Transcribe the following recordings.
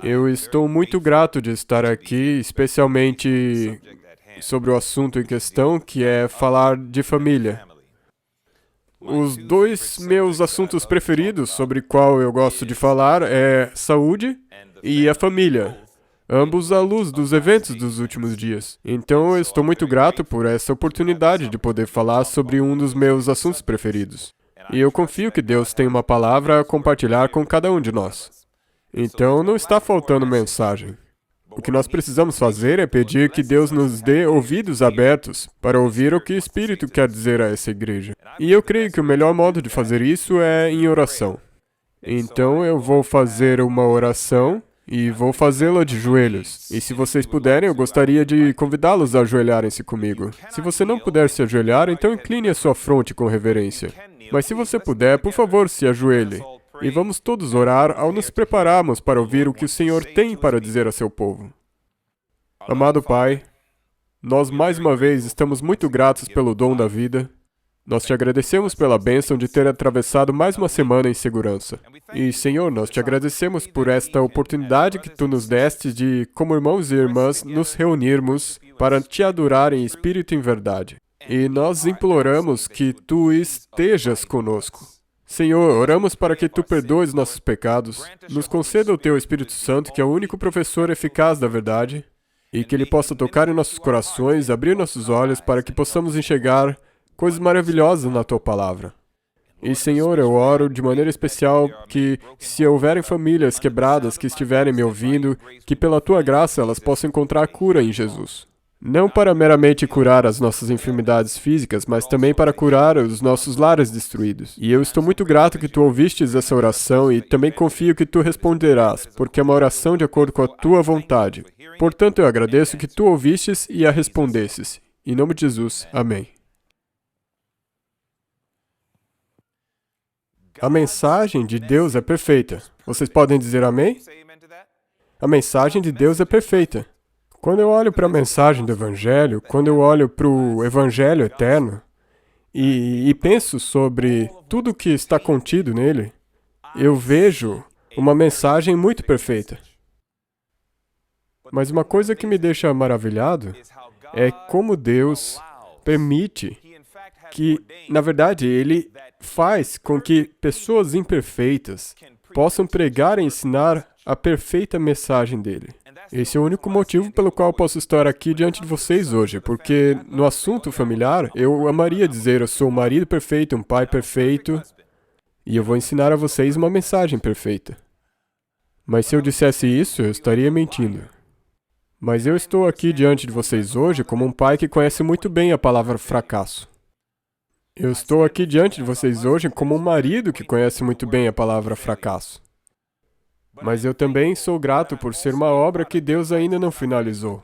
Eu estou muito grato de estar aqui, especialmente sobre o assunto em questão, que é falar de família. Os dois meus assuntos preferidos sobre qual eu gosto de falar é saúde e a família, ambos à luz dos eventos dos últimos dias. Então eu estou muito grato por essa oportunidade de poder falar sobre um dos meus assuntos preferidos. E eu confio que Deus tem uma palavra a compartilhar com cada um de nós. Então, não está faltando mensagem. O que nós precisamos fazer é pedir que Deus nos dê ouvidos abertos para ouvir o que o Espírito quer dizer a essa igreja. E eu creio que o melhor modo de fazer isso é em oração. Então, eu vou fazer uma oração e vou fazê-la de joelhos. E se vocês puderem, eu gostaria de convidá-los a ajoelharem-se comigo. Se você não puder se ajoelhar, então incline a sua fronte com reverência. Mas se você puder, por favor, se ajoelhe. E vamos todos orar ao nos prepararmos para ouvir o que o Senhor tem para dizer a seu povo. Amado Pai, nós mais uma vez estamos muito gratos pelo dom da vida. Nós te agradecemos pela bênção de ter atravessado mais uma semana em segurança. E, Senhor, nós te agradecemos por esta oportunidade que Tu nos deste de, como irmãos e irmãs, nos reunirmos para te adorar em espírito e em verdade. E nós imploramos que Tu estejas conosco. Senhor, oramos para que Tu perdoes nossos pecados, nos conceda o Teu Espírito Santo, que é o único professor eficaz da verdade, e que Ele possa tocar em nossos corações, abrir nossos olhos para que possamos enxergar coisas maravilhosas na Tua palavra. E, Senhor, eu oro de maneira especial que, se houverem famílias quebradas que estiverem me ouvindo, que pela Tua graça elas possam encontrar cura em Jesus. Não para meramente curar as nossas enfermidades físicas, mas também para curar os nossos lares destruídos. E eu estou muito grato que Tu ouvistes essa oração e também confio que Tu responderás, porque é uma oração de acordo com a Tua vontade. Portanto, eu agradeço que Tu ouvistes e a respondesses. Em nome de Jesus, amém. A mensagem de Deus é perfeita. Vocês podem dizer amém? A mensagem de Deus é perfeita. Quando eu olho para a mensagem do Evangelho, quando eu olho para o Evangelho eterno e penso sobre tudo que está contido nele, eu vejo uma mensagem muito perfeita. Mas uma coisa que me deixa maravilhado é como Deus permite que, na verdade, Ele faz com que pessoas imperfeitas possam pregar e ensinar a perfeita mensagem dele. Esse é o único motivo pelo qual posso estar aqui diante de vocês hoje, porque no assunto familiar, eu amaria dizer eu sou um marido perfeito, um pai perfeito, e eu vou ensinar a vocês uma mensagem perfeita. Mas se eu dissesse isso, eu estaria mentindo. Mas eu estou aqui diante de vocês hoje como um pai que conhece muito bem a palavra fracasso. Eu estou aqui diante de vocês hoje como um marido que conhece muito bem a palavra fracasso. Mas eu também sou grato por ser uma obra que Deus ainda não finalizou.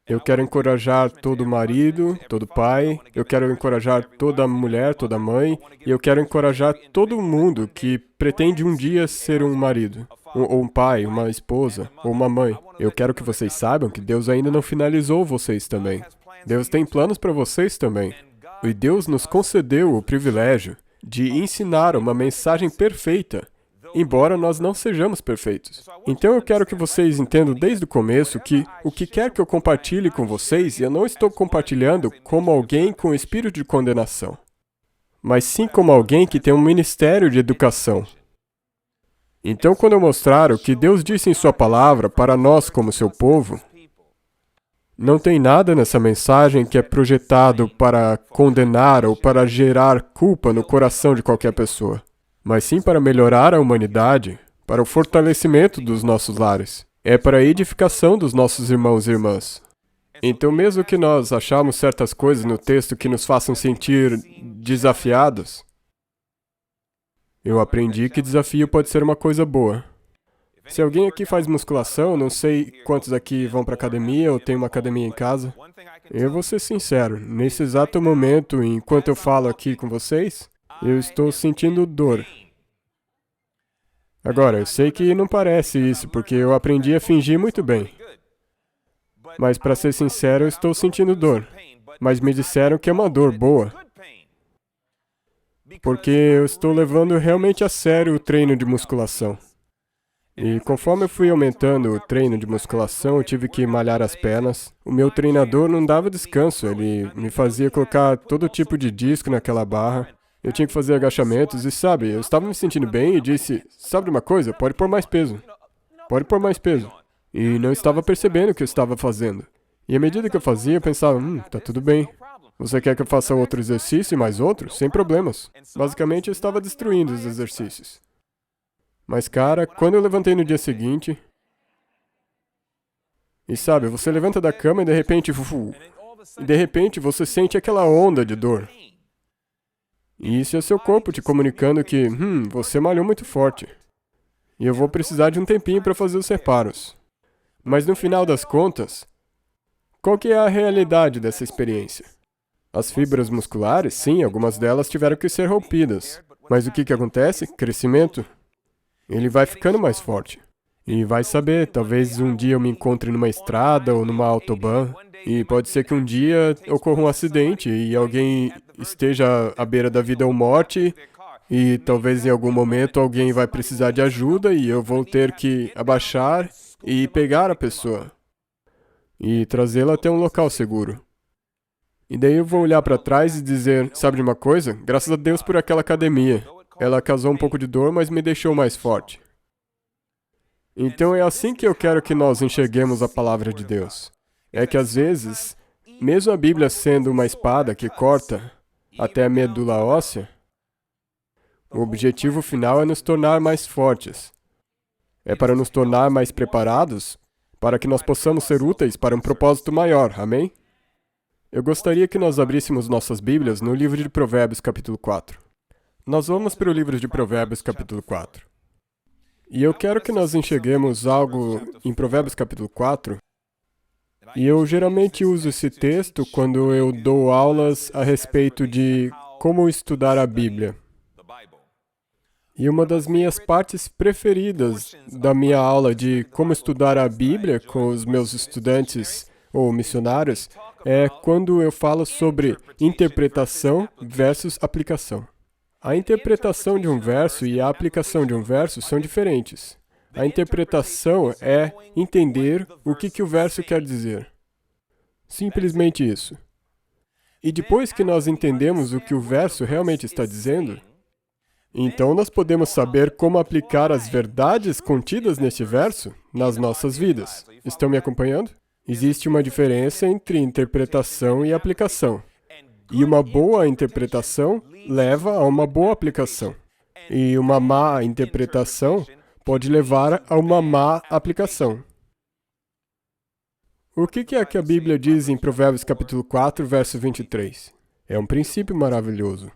Eu quero encorajar todo marido, todo pai, eu quero encorajar toda mulher, toda mãe, e eu quero encorajar todo mundo que pretende um dia ser um marido, ou um pai, uma esposa, ou uma mãe. Eu quero que vocês saibam que Deus ainda não finalizou vocês também. Deus tem planos para vocês também. E Deus nos concedeu o privilégio de ensinar uma mensagem perfeita, embora nós não sejamos perfeitos. Então eu quero que vocês entendam desde o começo que o que quer que eu compartilhe com vocês, eu não estou compartilhando como alguém com espírito de condenação, mas sim como alguém que tem um ministério de educação. Então, quando eu mostrar o que Deus disse em Sua palavra para nós como seu povo, não tem nada nessa mensagem que é projetado para condenar ou para gerar culpa no coração de qualquer pessoa, mas sim para melhorar a humanidade, para o fortalecimento dos nossos lares. É para a edificação dos nossos irmãos e irmãs. Então, mesmo que nós achamos certas coisas no texto que nos façam sentir desafiados, eu aprendi que desafio pode ser uma coisa boa. Se alguém aqui faz musculação, não sei quantos aqui vão para academia ou tem uma academia em casa, eu vou ser sincero, nesse exato momento, enquanto eu falo aqui com vocês, eu estou sentindo dor. Agora, eu sei que não parece isso, porque eu aprendi a fingir muito bem. Mas, para ser sincero, eu estou sentindo dor. Mas me disseram que é uma dor boa. Porque eu estou levando realmente a sério o treino de musculação. E conforme eu fui aumentando o treino de musculação, eu tive que malhar as pernas. O meu treinador não dava descanso, ele me fazia colocar todo tipo de disco naquela barra. Eu tinha que fazer agachamentos e, sabe, eu estava me sentindo bem e disse, sabe de uma coisa? Pode pôr mais peso. Pode pôr mais peso. E não estava percebendo o que eu estava fazendo. E à medida que eu fazia, eu pensava, tá tudo bem. Você quer que eu faça outro exercício e mais outro? Sem problemas. Basicamente, eu estava destruindo os exercícios. Mas, cara, quando eu levantei no dia seguinte... E sabe, você levanta da cama e de repente... você sente aquela onda de dor. E isso é seu corpo te comunicando que, você malhou muito forte. E eu vou precisar de um tempinho para fazer os reparos. Mas no final das contas, qual que é a realidade dessa experiência? As fibras musculares, sim, algumas delas tiveram que ser rompidas. Mas o que acontece? Crescimento. Ele vai ficando mais forte. E vai saber, talvez um dia eu me encontre numa estrada ou numa autobahn, e pode ser que um dia ocorra um acidente e alguém esteja à beira da vida ou morte, e talvez em algum momento alguém vai precisar de ajuda e eu vou ter que abaixar e pegar a pessoa e trazê-la até um local seguro. E daí eu vou olhar para trás e dizer, sabe de uma coisa? Graças a Deus por aquela academia. Ela causou um pouco de dor, mas me deixou mais forte. Então é assim que eu quero que nós enxerguemos a palavra de Deus. É que às vezes, mesmo a Bíblia sendo uma espada que corta até a medula óssea, o objetivo final é nos tornar mais fortes. É para nos tornar mais preparados, para que nós possamos ser úteis para um propósito maior, amém? Eu gostaria que nós abríssemos nossas Bíblias no livro de Provérbios, capítulo 4. Nós vamos para o livro de Provérbios, capítulo 4. E eu quero que nós enxerguemos algo em Provérbios, capítulo 4. E eu geralmente uso esse texto quando eu dou aulas a respeito de como estudar a Bíblia. E uma das minhas partes preferidas da minha aula de como estudar a Bíblia com os meus estudantes ou missionários é quando eu falo sobre interpretação versus aplicação. A interpretação de um verso e a aplicação de um verso são diferentes. A interpretação é entender o que o verso quer dizer. Simplesmente isso. E depois que nós entendemos o que o verso realmente está dizendo, então nós podemos saber como aplicar as verdades contidas neste verso nas nossas vidas. Estão me acompanhando? Existe uma diferença entre interpretação e aplicação. E uma boa interpretação leva a uma boa aplicação. E uma má interpretação pode levar a uma má aplicação. O que é que a Bíblia diz em Provérbios capítulo 4, verso 23? É um princípio maravilhoso.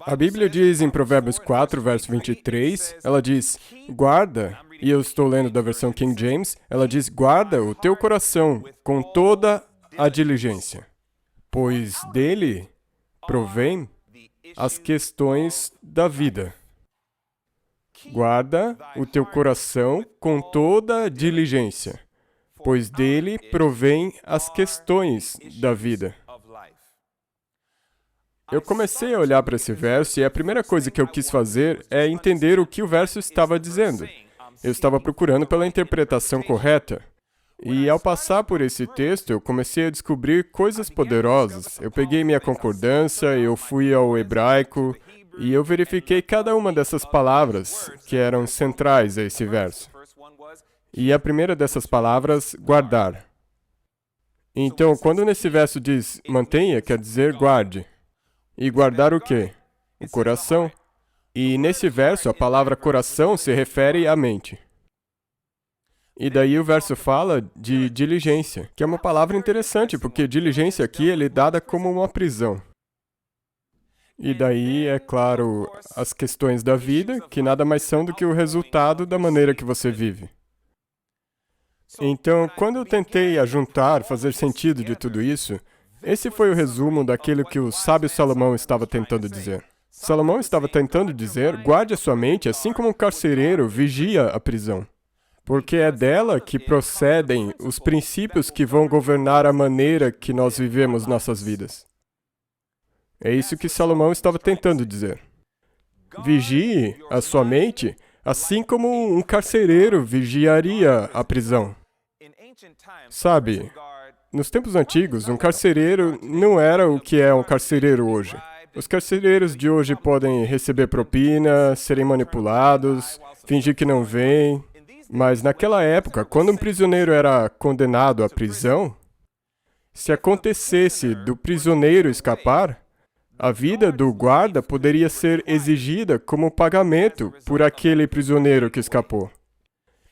A Bíblia diz em Provérbios 4, verso 23, ela diz, guarda, e eu estou lendo da versão King James, ela diz, guarda o teu coração com toda a diligência, pois dele provém as questões da vida. Guarda o teu coração com toda a diligência, pois dele provém as questões da vida. Eu comecei a olhar para esse verso e a primeira coisa que eu quis fazer é entender o que o verso estava dizendo. Eu estava procurando pela interpretação correta. E ao passar por esse texto, eu comecei a descobrir coisas poderosas. Eu peguei minha concordância, eu fui ao hebraico e eu verifiquei cada uma dessas palavras que eram centrais a esse verso. E a primeira dessas palavras, guardar. Então, quando nesse verso diz mantenha, quer dizer guarde. E guardar o quê? O coração. E nesse verso, a palavra coração se refere à mente. E daí o verso fala de diligência, que é uma palavra interessante, porque diligência aqui é dada como uma prisão. E daí, é claro, as questões da vida, que nada mais são do que o resultado da maneira que você vive. Então, quando eu tentei ajuntar, fazer sentido de tudo isso, esse foi o resumo daquilo que o sábio Salomão estava tentando dizer. Salomão estava tentando dizer, guarde a sua mente assim como um carcereiro vigia a prisão. Porque é dela que procedem os princípios que vão governar a maneira que nós vivemos nossas vidas. É isso que Salomão estava tentando dizer. Vigie a sua mente assim como um carcereiro vigiaria a prisão. Sabe, nos tempos antigos, um carcereiro não era o que é um carcereiro hoje. Os carcereiros de hoje podem receber propina, serem manipulados, fingir que não veem. Mas naquela época, quando um prisioneiro era condenado à prisão, se acontecesse do prisioneiro escapar, a vida do guarda poderia ser exigida como pagamento por aquele prisioneiro que escapou.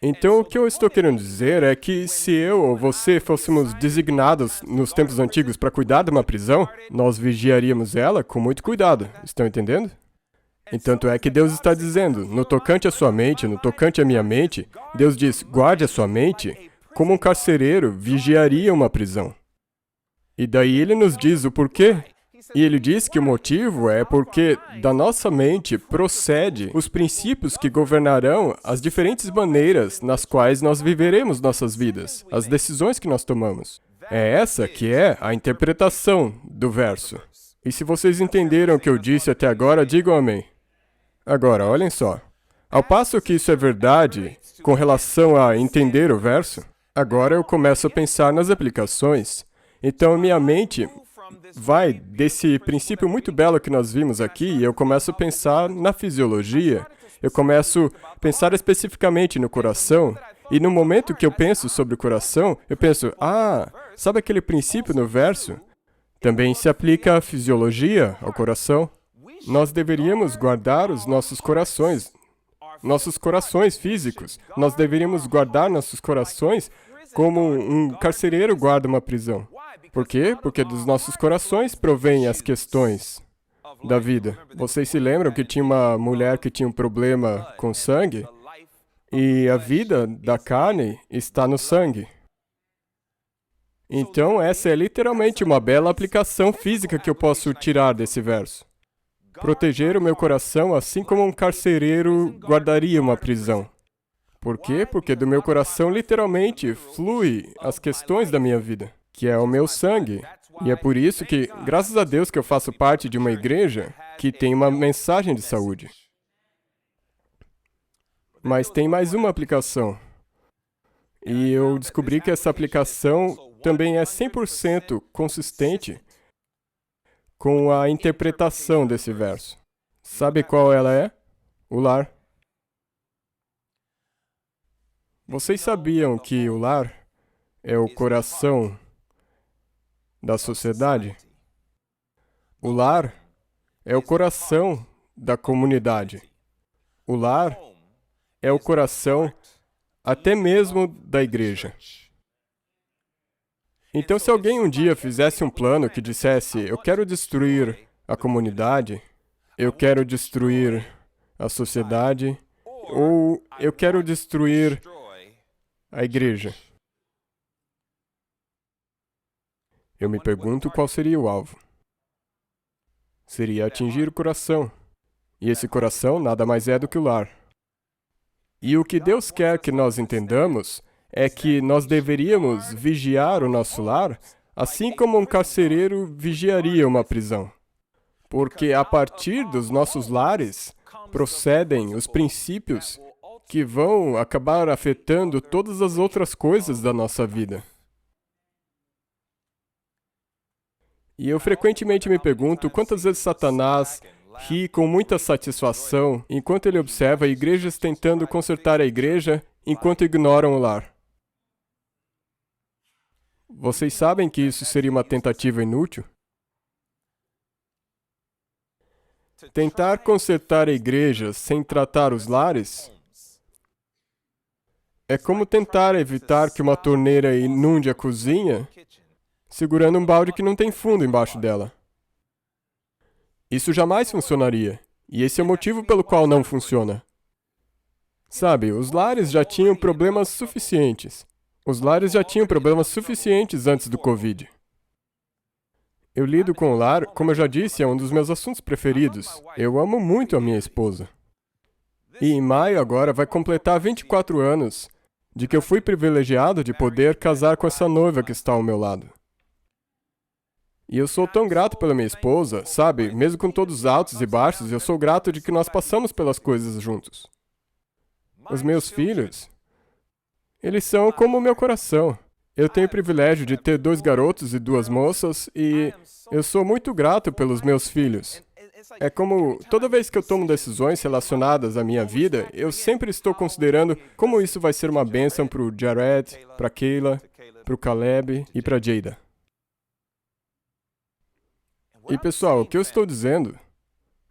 Então, o que eu estou querendo dizer é que se eu ou você fôssemos designados nos tempos antigos para cuidar de uma prisão, nós vigiaríamos ela com muito cuidado. Estão entendendo? E tanto é que Deus está dizendo, no tocante à sua mente, no tocante à minha mente, Deus diz, guarde a sua mente como um carcereiro vigiaria uma prisão. E daí ele nos diz o porquê. E ele diz que o motivo é porque da nossa mente procede os princípios que governarão as diferentes maneiras nas quais nós viveremos nossas vidas, as decisões que nós tomamos. É essa que é a interpretação do verso. E se vocês entenderam o que eu disse até agora, digam amém. Agora, olhem só. Ao passo que isso é verdade com relação a entender o verso, agora eu começo a pensar nas aplicações. Então, minha mente vai desse princípio muito belo que nós vimos aqui e eu começo a pensar na fisiologia. Eu começo a pensar especificamente no coração. E no momento que eu penso sobre o coração, eu penso, sabe aquele princípio no verso? Também se aplica à fisiologia, ao coração. Nós deveríamos guardar os nossos corações físicos. Nós deveríamos guardar nossos corações como um carcereiro guarda uma prisão. Por quê? Porque dos nossos corações provêm as questões da vida. Vocês se lembram que tinha uma mulher que tinha um problema com sangue? E a vida da carne está no sangue. Então, essa é literalmente uma bela aplicação física que eu posso tirar desse verso. Proteger o meu coração assim como um carcereiro guardaria uma prisão. Por quê? Porque do meu coração literalmente flui as questões da minha vida, que é o meu sangue. E é por isso que, graças a Deus, que eu faço parte de uma igreja que tem uma mensagem de saúde. Mas tem mais uma aplicação. E eu descobri que essa aplicação também é 100% consistente com a interpretação desse verso. Sabe qual ela é? O lar. Vocês sabiam que o lar é o coração da sociedade? O lar é o coração da comunidade. O lar é o coração até mesmo da igreja. Então, se alguém um dia fizesse um plano que dissesse, eu quero destruir a comunidade, eu quero destruir a sociedade, ou eu quero destruir a igreja, eu me pergunto qual seria o alvo. Seria atingir o coração. E esse coração nada mais é do que o lar. E o que Deus quer que nós entendamos é que nós deveríamos vigiar o nosso lar, assim como um carcereiro vigiaria uma prisão. Porque a partir dos nossos lares procedem os princípios que vão acabar afetando todas as outras coisas da nossa vida. E eu frequentemente me pergunto quantas vezes Satanás ri com muita satisfação enquanto ele observa igrejas tentando consertar a igreja enquanto ignoram o lar. Vocês sabem que isso seria uma tentativa inútil? Tentar consertar a igreja sem tratar os lares é como tentar evitar que uma torneira inunde a cozinha segurando um balde que não tem fundo embaixo dela. Isso jamais funcionaria, e esse é o motivo pelo qual não funciona. Sabe, os lares já tinham problemas suficientes. Os lares já tinham problemas suficientes antes do Covid. Eu lido com o lar, como eu já disse, é um dos meus assuntos preferidos. Eu amo muito a minha esposa. E em maio agora vai completar 24 anos de que eu fui privilegiado de poder casar com essa noiva que está ao meu lado. E eu sou tão grato pela minha esposa, sabe? Mesmo com todos os altos e baixos, eu sou grato de que nós passamos pelas coisas juntos. Os meus filhos, eles são como o meu coração. Eu tenho o privilégio de ter 2 garotos e 2 moças e eu sou muito grato pelos meus filhos. É como toda vez que eu tomo decisões relacionadas à minha vida, eu sempre estou considerando como isso vai ser uma bênção para o Jared, para a Kayla, para o Caleb e para a Jada. E pessoal, o que eu estou dizendo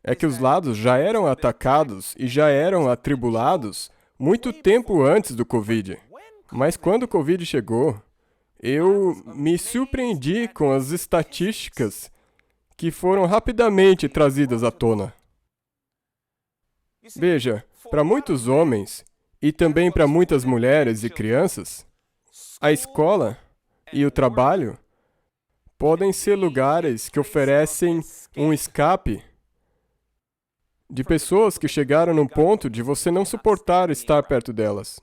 é que os lados já eram atacados e já eram atribulados muito tempo antes do Covid. Mas quando o Covid chegou, eu me surpreendi com as estatísticas que foram rapidamente trazidas à tona. Veja, para muitos homens e também para muitas mulheres e crianças, a escola e o trabalho podem ser lugares que oferecem um escape de pessoas que chegaram num ponto de você não suportar estar perto delas.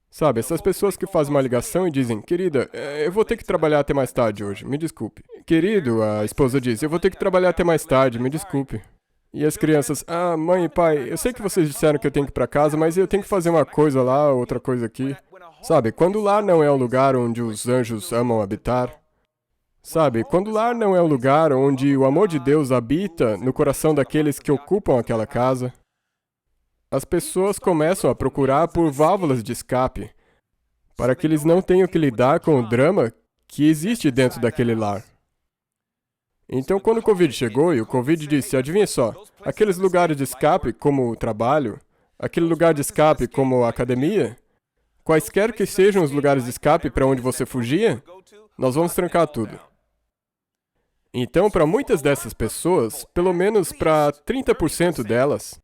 Sabe, essas pessoas que fazem uma ligação e dizem, querida, eu vou ter que trabalhar até mais tarde hoje, me desculpe. Querido, a esposa diz, eu vou ter que trabalhar até mais tarde, me desculpe. E as crianças, mãe e pai, eu sei que vocês disseram que eu tenho que ir para casa, mas eu tenho que fazer uma coisa lá, outra coisa aqui. Sabe, quando o lar não é o lugar onde os anjos amam habitar. Sabe, quando o lar não é o lugar onde o amor de Deus habita no coração daqueles que ocupam aquela casa. As pessoas começam a procurar por válvulas de escape, para que eles não tenham que lidar com o drama que existe dentro daquele lar. Então, quando o Covid chegou e o Covid disse, adivinha só, aqueles lugares de escape, como o trabalho, aquele lugar de escape, como a academia, quaisquer que sejam os lugares de escape para onde você fugia, nós vamos trancar tudo. Então, para muitas dessas pessoas, pelo menos para 30% delas,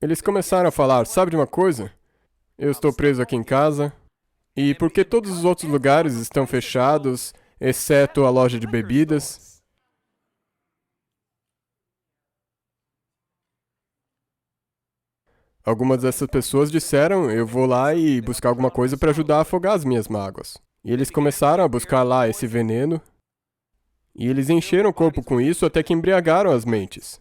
eles começaram a falar, sabe de uma coisa? Eu estou preso aqui em casa, e porque todos os outros lugares estão fechados, exceto a loja de bebidas. Algumas dessas pessoas disseram, eu vou lá e buscar alguma coisa para ajudar a afogar as minhas mágoas. E eles começaram a buscar lá esse veneno, e eles encheram o corpo com isso até que embriagaram as mentes.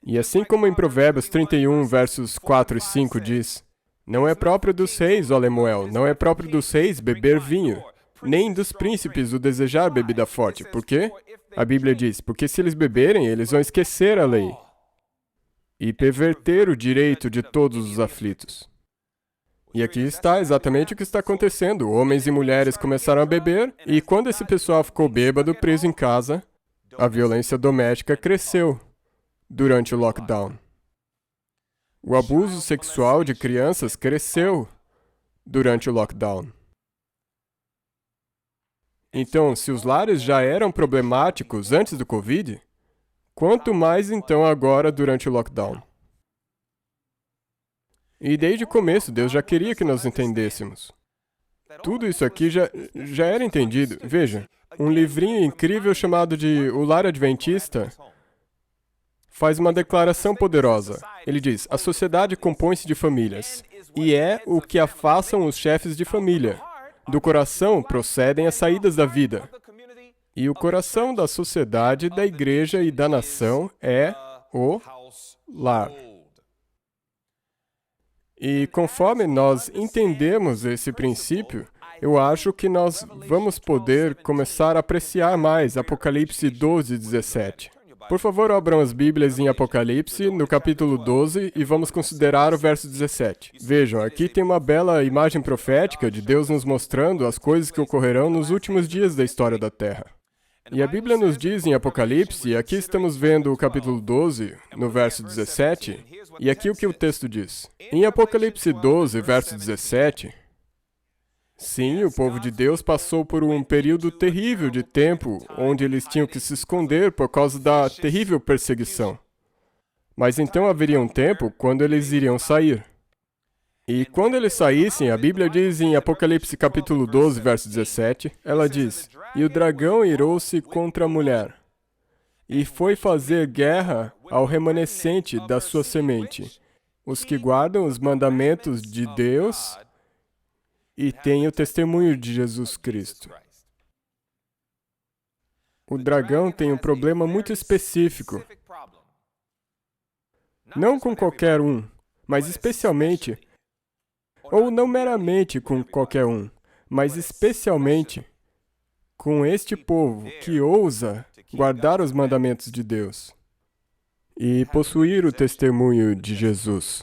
E assim como em Provérbios 31, versos 4 e 5 diz, não é próprio dos reis, ó Lemuel, não é próprio dos reis beber vinho, nem dos príncipes o desejar bebida forte. Por quê? A Bíblia diz, porque se eles beberem, eles vão esquecer a lei e perverter o direito de todos os aflitos. E aqui está exatamente o que está acontecendo. Homens e mulheres começaram a beber, e quando esse pessoal ficou bêbado, preso em casa, a violência doméstica cresceu durante o lockdown. O abuso sexual de crianças cresceu durante o lockdown. Então, se os lares já eram problemáticos antes do Covid, quanto mais então agora durante o lockdown? E desde o começo, Deus já queria que nós entendêssemos. Tudo isso aqui já era entendido. Veja, um livrinho incrível chamado de O Lar Adventista faz uma declaração poderosa. Ele diz, a sociedade compõe-se de famílias, e é o que a façam os chefes de família. Do coração procedem as saídas da vida. E o coração da sociedade, da igreja e da nação é o lar. E conforme nós entendemos esse princípio, eu acho que nós vamos poder começar a apreciar mais Apocalipse 12, 17. Por favor, abram as Bíblias em Apocalipse, no capítulo 12, e vamos considerar o verso 17. Vejam, aqui tem uma bela imagem profética de Deus nos mostrando as coisas que ocorrerão nos últimos dias da história da Terra. E a Bíblia nos diz em Apocalipse, e aqui estamos vendo o capítulo 12, no verso 17, e aqui o que o texto diz. Em Apocalipse 12, verso 17, sim, o povo de Deus passou por um período terrível de tempo, onde eles tinham que se esconder por causa da terrível perseguição. Mas então haveria um tempo quando eles iriam sair. E quando eles saíssem, a Bíblia diz em Apocalipse capítulo 12, verso 17, ela diz, e o dragão irou-se contra a mulher, e foi fazer guerra ao remanescente da sua semente, os que guardam os mandamentos de Deus e têm o testemunho de Jesus Cristo. O dragão tem um problema muito específico. Não com qualquer um, mas especialmente, ou não meramente com qualquer um, mas especialmente com este povo que ousa guardar os mandamentos de Deus e possuir o testemunho de Jesus.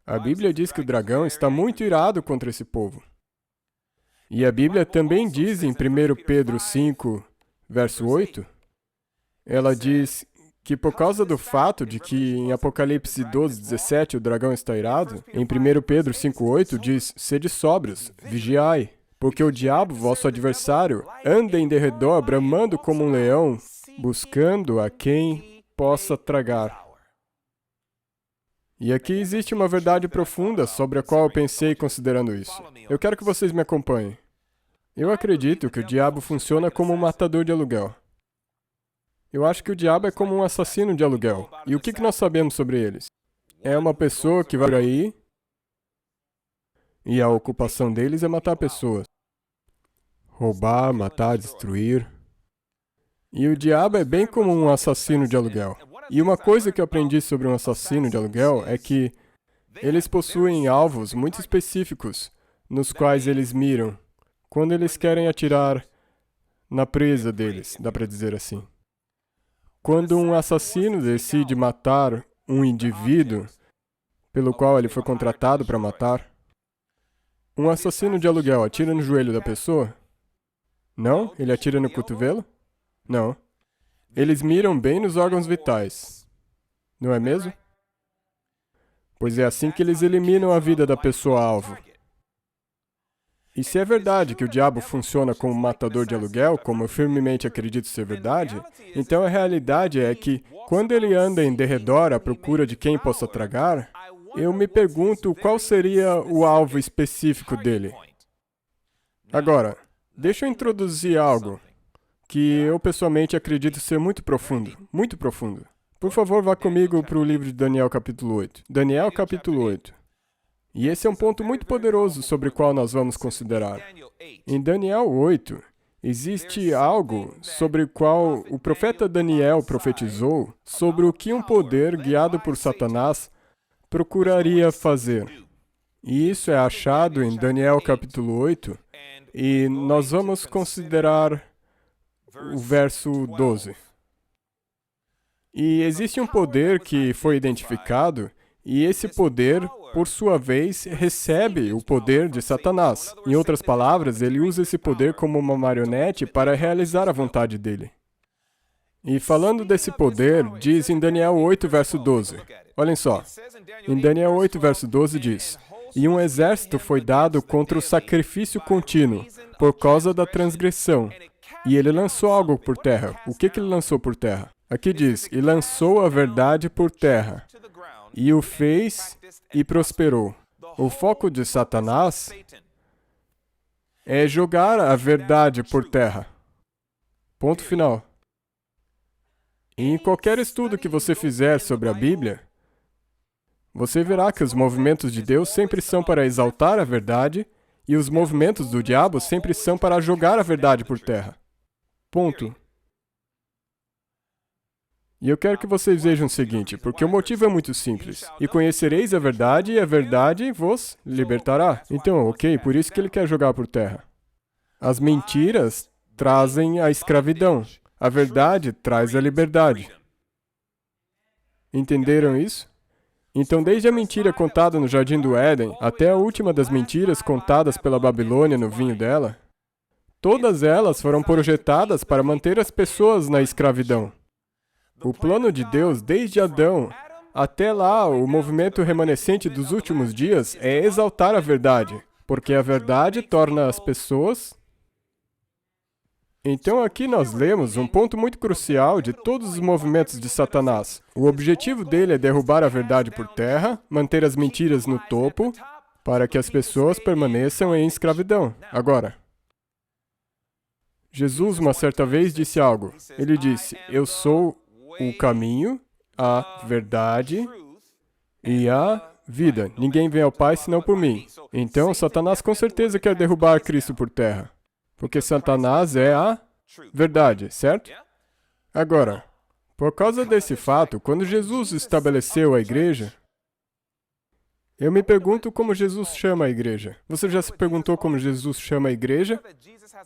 A Bíblia diz que o dragão está muito irado contra esse povo. E a Bíblia também diz em 1 Pedro 5, verso 8, ela diz que por causa do fato de que em Apocalipse 12, 17 o dragão está irado, em 1 Pedro 5, 8 diz, sede sóbrios, vigiai, porque o diabo, vosso adversário, anda em derredor, bramando como um leão, buscando a quem possa tragar. E aqui existe uma verdade profunda sobre a qual eu pensei considerando isso. Eu quero que vocês me acompanhem. Eu acredito que o diabo funciona como um matador de aluguel. Eu acho que o diabo é como um assassino de aluguel. E o que nós sabemos sobre eles? É uma pessoa que vai por aí e a ocupação deles é matar pessoas. Roubar, matar, destruir. E o diabo é bem como um assassino de aluguel. E uma coisa que eu aprendi sobre um assassino de aluguel é que eles possuem alvos muito específicos nos quais eles miram quando eles querem atirar na presa deles, dá para dizer assim. Quando um assassino decide matar um indivíduo pelo qual ele foi contratado para matar, um assassino de aluguel atira no joelho da pessoa? Não? Ele atira no cotovelo? Não. Eles miram bem nos órgãos vitais. Não é mesmo? Pois é assim que eles eliminam a vida da pessoa-alvo. E se é verdade que o diabo funciona como matador de aluguel, como eu firmemente acredito ser verdade, então a realidade é que, quando ele anda em derredor à procura de quem possa tragar, eu me pergunto qual seria o alvo específico dele. Agora, deixa eu introduzir algo que eu pessoalmente acredito ser muito profundo, muito profundo. Por favor, vá comigo para o livro de Daniel capítulo 8. Daniel capítulo 8. E esse é um ponto muito poderoso sobre o qual nós vamos considerar. Em Daniel 8, existe algo sobre o qual o profeta Daniel profetizou sobre o que um poder guiado por Satanás procuraria fazer. E isso é achado em Daniel capítulo 8, e nós vamos considerar o verso 12. E existe um poder que foi identificado, e esse poder, por sua vez, recebe o poder de Satanás. Em outras palavras, ele usa esse poder como uma marionete para realizar a vontade dele. E falando desse poder, diz em Daniel 8, verso 12. Olhem só. Em Daniel 8, verso 12 diz, e um exército foi dado contra o sacrifício contínuo, por causa da transgressão. E ele lançou algo por terra. O que ele lançou por terra? Aqui diz, e lançou a verdade por terra. E o fez e prosperou. O foco de Satanás é jogar a verdade por terra. Ponto final. E em qualquer estudo que você fizer sobre a Bíblia, você verá que os movimentos de Deus sempre são para exaltar a verdade e os movimentos do diabo sempre são para jogar a verdade por terra. Ponto. E eu quero que vocês vejam o seguinte, porque o motivo é muito simples. E conhecereis a verdade, e a verdade vos libertará. Então, ok, por isso que ele quer jogar por terra. As mentiras trazem a escravidão. A verdade traz a liberdade. Entenderam isso? Então, desde a mentira contada no Jardim do Éden, até a última das mentiras contadas pela Babilônia no vinho dela, todas elas foram projetadas para manter as pessoas na escravidão. O plano de Deus, desde Adão até lá, o movimento remanescente dos últimos dias, é exaltar a verdade, porque a verdade torna as pessoas... Então aqui nós lemos um ponto muito crucial de todos os movimentos de Satanás. O objetivo dele é derrubar a verdade por terra, manter as mentiras no topo, para que as pessoas permaneçam em escravidão. Agora, Jesus uma certa vez disse algo. Ele disse, eu sou o caminho, a verdade e a vida. Ninguém vem ao Pai senão por mim. Então, Satanás com certeza quer derrubar Cristo por terra. Porque Satanás é a verdade, certo? Agora, Por causa desse fato, quando Jesus estabeleceu a igreja, eu me pergunto como Jesus chama a igreja. Você já se perguntou como Jesus chama a igreja?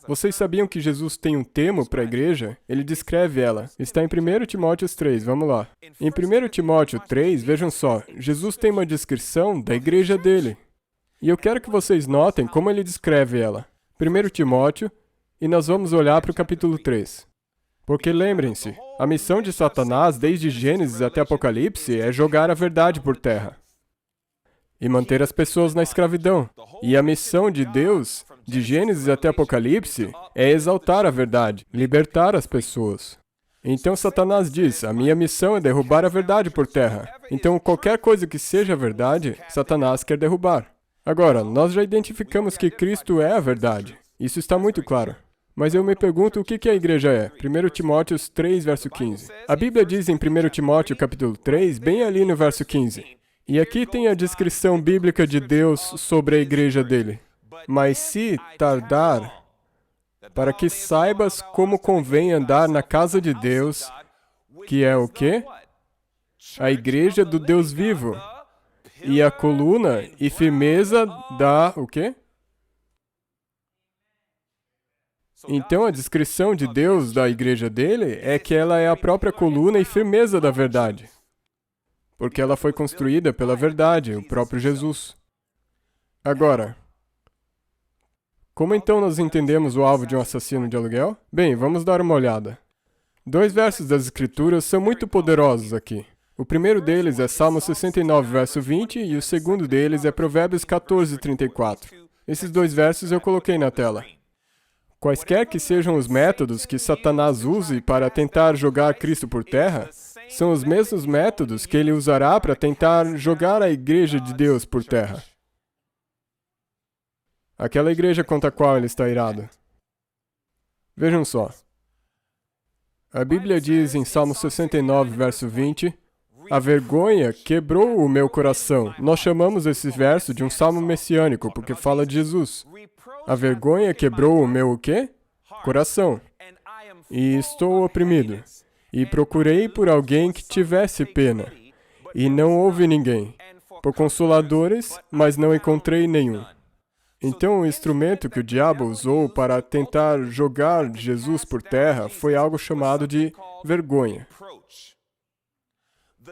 Vocês sabiam que Jesus tem um termo para a igreja? Ele descreve ela. Está em 1 Timóteo 3, vamos lá. Em 1 Timóteo 3, vejam só, Jesus tem uma descrição da igreja dele. E eu quero que vocês notem como ele descreve ela. 1 Timóteo, e nós vamos olhar para o capítulo 3. Porque lembrem-se, a missão de Satanás, desde Gênesis até Apocalipse, é jogar a verdade por terra e manter as pessoas na escravidão. E a missão de Deus, de Gênesis até Apocalipse, é exaltar a verdade, libertar as pessoas. Então Satanás diz, a minha missão é derrubar a verdade por terra. Então qualquer coisa que seja verdade, Satanás quer derrubar. Agora, nós já identificamos que Cristo é a verdade. Isso está muito claro. Mas eu me pergunto o que a igreja é. 1 Timóteo 3, verso 15. A Bíblia diz em 1 Timóteo capítulo 3, bem ali no verso 15. E aqui tem a descrição bíblica de Deus sobre a igreja dele. Mas se tardar, para que saibas como convém andar na casa de Deus, que é o quê? A igreja do Deus vivo. E a coluna e firmeza da... o quê? Então, a descrição de Deus da igreja dele é que ela é a própria coluna e firmeza da verdade. Porque ela foi construída pela verdade, o próprio Jesus. Agora, como então nós entendemos o alvo de um assassino de aluguel? Bem, vamos dar uma olhada. 2 versos das Escrituras são muito poderosos aqui. O primeiro deles é Salmo 69, verso 20, e o segundo deles é Provérbios 14, 34. Esses 2 versos eu coloquei na tela. Quaisquer que sejam os métodos que Satanás use para tentar jogar Cristo por terra, são os mesmos métodos que ele usará para tentar jogar a igreja de Deus por terra. Aquela igreja contra a qual ele está irado. Vejam só. A Bíblia diz em Salmo 69, verso 20, a vergonha quebrou o meu coração. Nós chamamos esse verso de um salmo messiânico, porque fala de Jesus. A vergonha quebrou o meu o quê? Coração. E estou oprimido. E procurei por alguém que tivesse pena. E não houve ninguém. Por consoladores, mas não encontrei nenhum. Então, o instrumento que o diabo usou para tentar jogar Jesus por terra foi algo chamado de vergonha.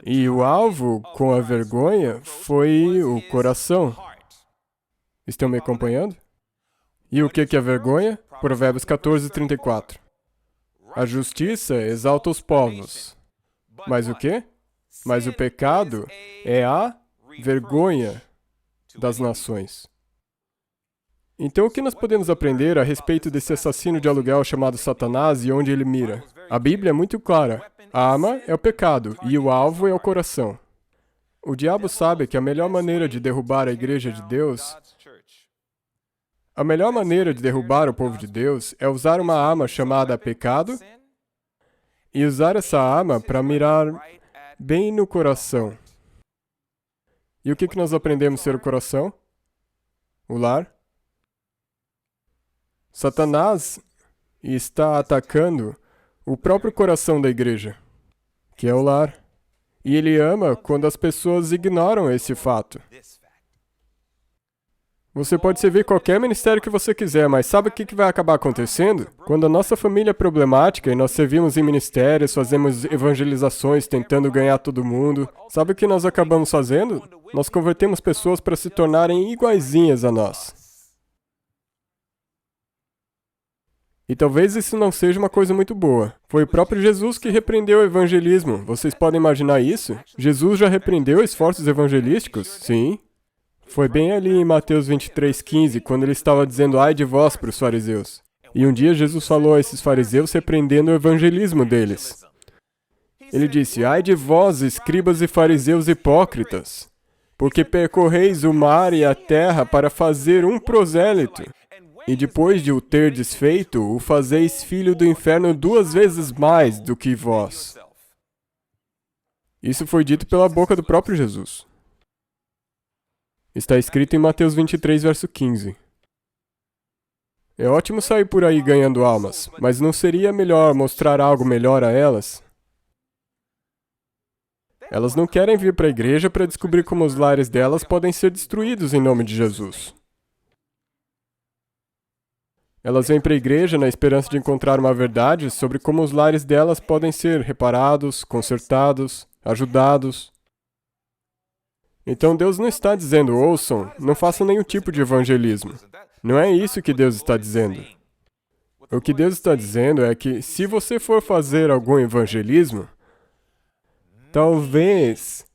E o alvo com a vergonha foi o coração. Estão me acompanhando? E o que é vergonha? Provérbios 14, 34. A justiça exalta os povos. Mas o quê? Mas o pecado é a vergonha das nações. Então, o que nós podemos aprender a respeito desse assassino de aluguel chamado Satanás e onde ele mira? A Bíblia é muito clara. A arma é o pecado e o alvo é o coração. O diabo sabe que a melhor maneira de derrubar a igreja de Deus, a melhor maneira de derrubar o povo de Deus é usar uma arma chamada pecado e usar essa arma para mirar bem no coração. E o que nós aprendemos ser o coração? O lar? Satanás está atacando o próprio coração da igreja, que é o lar. E ele ama quando as pessoas ignoram esse fato. Você pode servir qualquer ministério que você quiser, mas sabe o que vai acabar acontecendo? Quando a nossa família é problemática e nós servimos em ministérios, fazemos evangelizações tentando ganhar todo mundo, sabe o que nós acabamos fazendo? Nós convertemos pessoas para se tornarem iguaizinhas a nós. E talvez isso não seja uma coisa muito boa. Foi o próprio Jesus que repreendeu o evangelismo. Vocês podem imaginar isso? Jesus já repreendeu esforços evangelísticos? Sim. Foi bem ali em Mateus 23:15, quando ele estava dizendo ai de vós para os fariseus. E um dia Jesus falou a esses fariseus repreendendo o evangelismo deles. Ele disse, ai de vós, escribas e fariseus hipócritas, porque percorreis o mar e a terra para fazer um prosélito. E depois de o ter desfeito, o fazeis filho do inferno 2 vezes mais do que vós. Isso foi dito pela boca do próprio Jesus. Está escrito em Mateus 23, verso 15. É ótimo sair por aí ganhando almas, mas não seria melhor mostrar algo melhor a elas? Elas não querem vir para a igreja para descobrir como os lares delas podem ser destruídos em nome de Jesus. Elas vêm para a igreja na esperança de encontrar uma verdade sobre como os lares delas podem ser reparados, consertados, ajudados. Então Deus não está dizendo, ouçam, não façam nenhum tipo de evangelismo. Não é isso que Deus está dizendo. O que Deus está dizendo é que se você for fazer algum evangelismo, talvez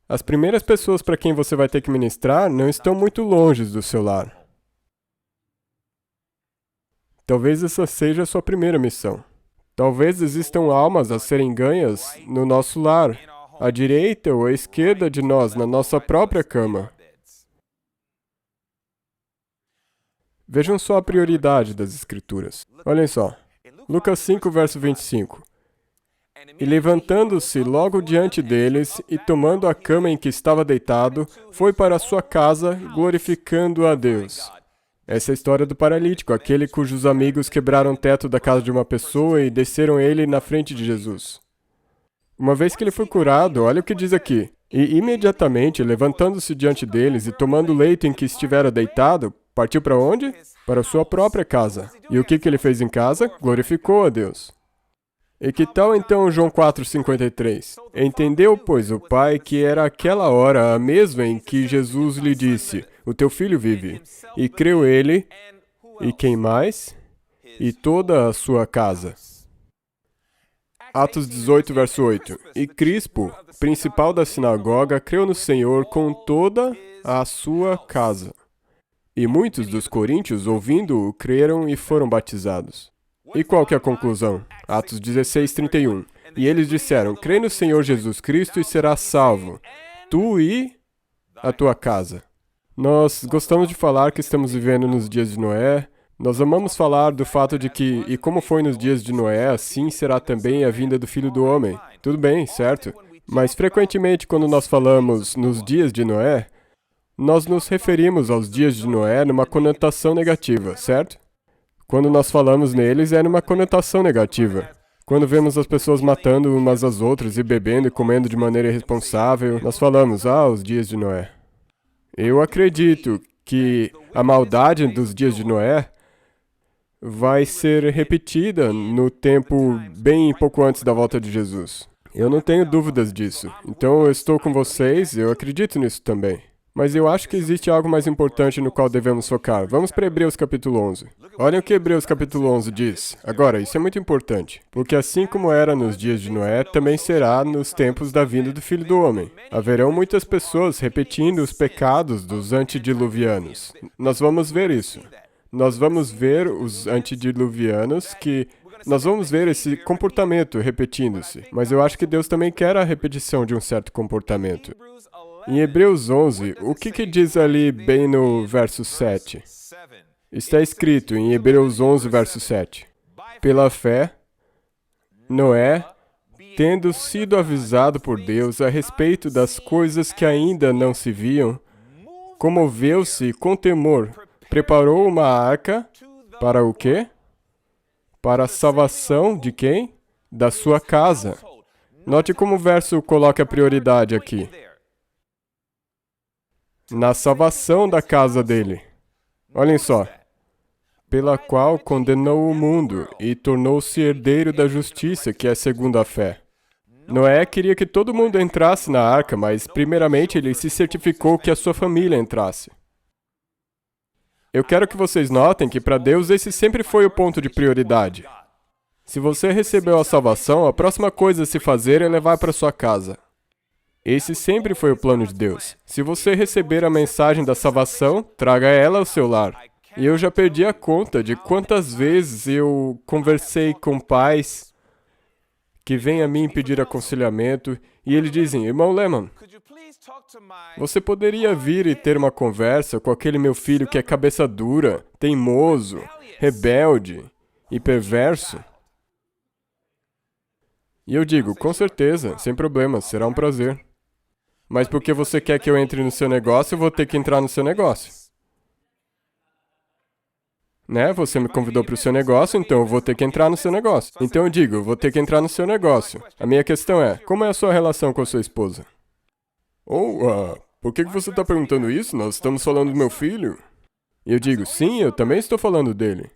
as primeiras pessoas para quem você vai ter que ministrar não estão muito longe do seu lar. Talvez essa seja a sua primeira missão. Talvez existam almas a serem ganhas no nosso lar, à direita ou à esquerda de nós, na nossa própria cama. Vejam só a prioridade das Escrituras. Olhem só. Lucas 5, verso 25. E levantando-se logo diante deles, e tomando a cama em que estava deitado, foi para a sua casa, glorificando a Deus. Essa é a história do paralítico, aquele cujos amigos quebraram o teto da casa de uma pessoa e desceram ele na frente de Jesus. Uma vez que ele foi curado, olha o que diz aqui. E imediatamente, levantando-se diante deles e tomando o leito em que estivera deitado, partiu para onde? Para a sua própria casa. E o que ele fez em casa? Glorificou a Deus. E que tal então João 4,53? Entendeu, pois, o Pai que era aquela hora a mesma em que Jesus lhe disse, o teu filho vive. E creu ele, e quem mais? E toda a sua casa. Atos 18, verso 8. E Crispo, principal da sinagoga, creu no Senhor com toda a sua casa. E muitos dos coríntios, ouvindo-o, creram e foram batizados. E qual que é a conclusão? Atos 16, 31. E eles disseram, crê no Senhor Jesus Cristo e serás salvo, tu e a tua casa. Nós gostamos de falar que estamos vivendo nos dias de Noé. Nós amamos falar do fato de que, e como foi nos dias de Noé, assim será também a vinda do Filho do Homem. Tudo bem, certo? Mas frequentemente quando nós falamos nos dias de Noé, nós nos referimos aos dias de Noé numa conotação negativa, certo? Quando nós falamos neles, é numa conotação negativa. Quando vemos as pessoas matando umas às outras e bebendo e comendo de maneira irresponsável, nós falamos, os dias de Noé. Eu acredito que a maldade dos dias de Noé vai ser repetida no tempo bem pouco antes da volta de Jesus. Eu não tenho dúvidas disso. Então eu estou com vocês, eu acredito nisso também. Mas eu acho que existe algo mais importante no qual devemos focar. Vamos para Hebreus capítulo 11. Olhem o que Hebreus capítulo 11 diz. Agora, isso é muito importante, porque assim como era nos dias de Noé, também será nos tempos da vinda do Filho do Homem. Haverão muitas pessoas repetindo os pecados dos antediluvianos. Nós vamos ver isso. Nós vamos ver os antediluvianos nós vamos ver esse comportamento repetindo-se. Mas eu acho que Deus também quer a repetição de um certo comportamento. Em Hebreus 11, o que diz ali bem no verso 7? Está escrito em Hebreus 11, verso 7. Pela fé, Noé, tendo sido avisado por Deus a respeito das coisas que ainda não se viam, comoveu-se com temor, preparou uma arca para o quê? Para a salvação de quem? Da sua casa. Note como o verso coloca a prioridade aqui. Na salvação da casa dele. Olhem só. Pela qual condenou o mundo e tornou-se herdeiro da justiça, que é segundo a fé. Noé queria que todo mundo entrasse na arca, mas primeiramente ele se certificou que a sua família entrasse. Eu quero que vocês notem que para Deus esse sempre foi o ponto de prioridade. Se você recebeu a salvação, a próxima coisa a se fazer é levar para sua casa. Esse sempre foi o plano de Deus. Se você receber a mensagem da salvação, traga ela ao seu lar. E eu já perdi a conta de quantas vezes eu conversei com pais que vêm a mim pedir aconselhamento e eles dizem, irmão Lehman, você poderia vir e ter uma conversa com aquele meu filho que é cabeça dura, teimoso, rebelde e perverso? E eu digo, com certeza, sem problema, será um prazer. Mas porque você quer que eu entre no seu negócio, eu vou ter que entrar no seu negócio. Né? Você me convidou para o seu negócio, então eu vou ter que entrar no seu negócio. Então eu digo, eu vou ter que entrar no seu negócio. A minha questão é, como é a sua relação com a sua esposa? Por que você está perguntando isso? Nós estamos falando do meu filho. E eu digo, sim, eu também estou falando dele.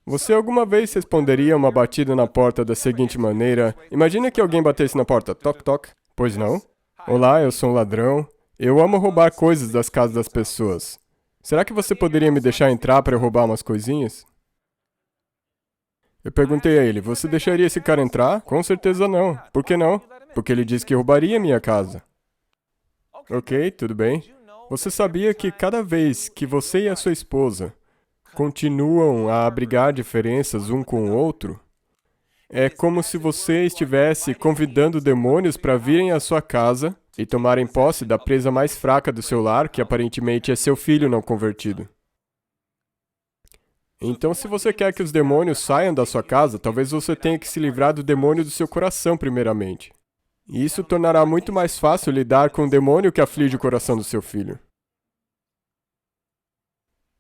Você alguma vez responderia a uma batida na porta da seguinte maneira: imagina que alguém batesse na porta, toc, toc. Pois não? Olá, eu sou um ladrão. Eu amo roubar coisas das casas das pessoas. Será que você poderia me deixar entrar para eu roubar umas coisinhas? Eu perguntei a ele, você deixaria esse cara entrar? Com certeza não. Por que não? Porque ele disse que roubaria minha casa. Ok, tudo bem. Você sabia que cada vez que você e a sua esposa continuam a abrigar diferenças um com o outro, é como se você estivesse convidando demônios para virem à sua casa e tomarem posse da presa mais fraca do seu lar, que aparentemente é seu filho não convertido. Então, se você quer que os demônios saiam da sua casa, talvez você tenha que se livrar do demônio do seu coração primeiramente. E isso tornará muito mais fácil lidar com o demônio que aflige o coração do seu filho.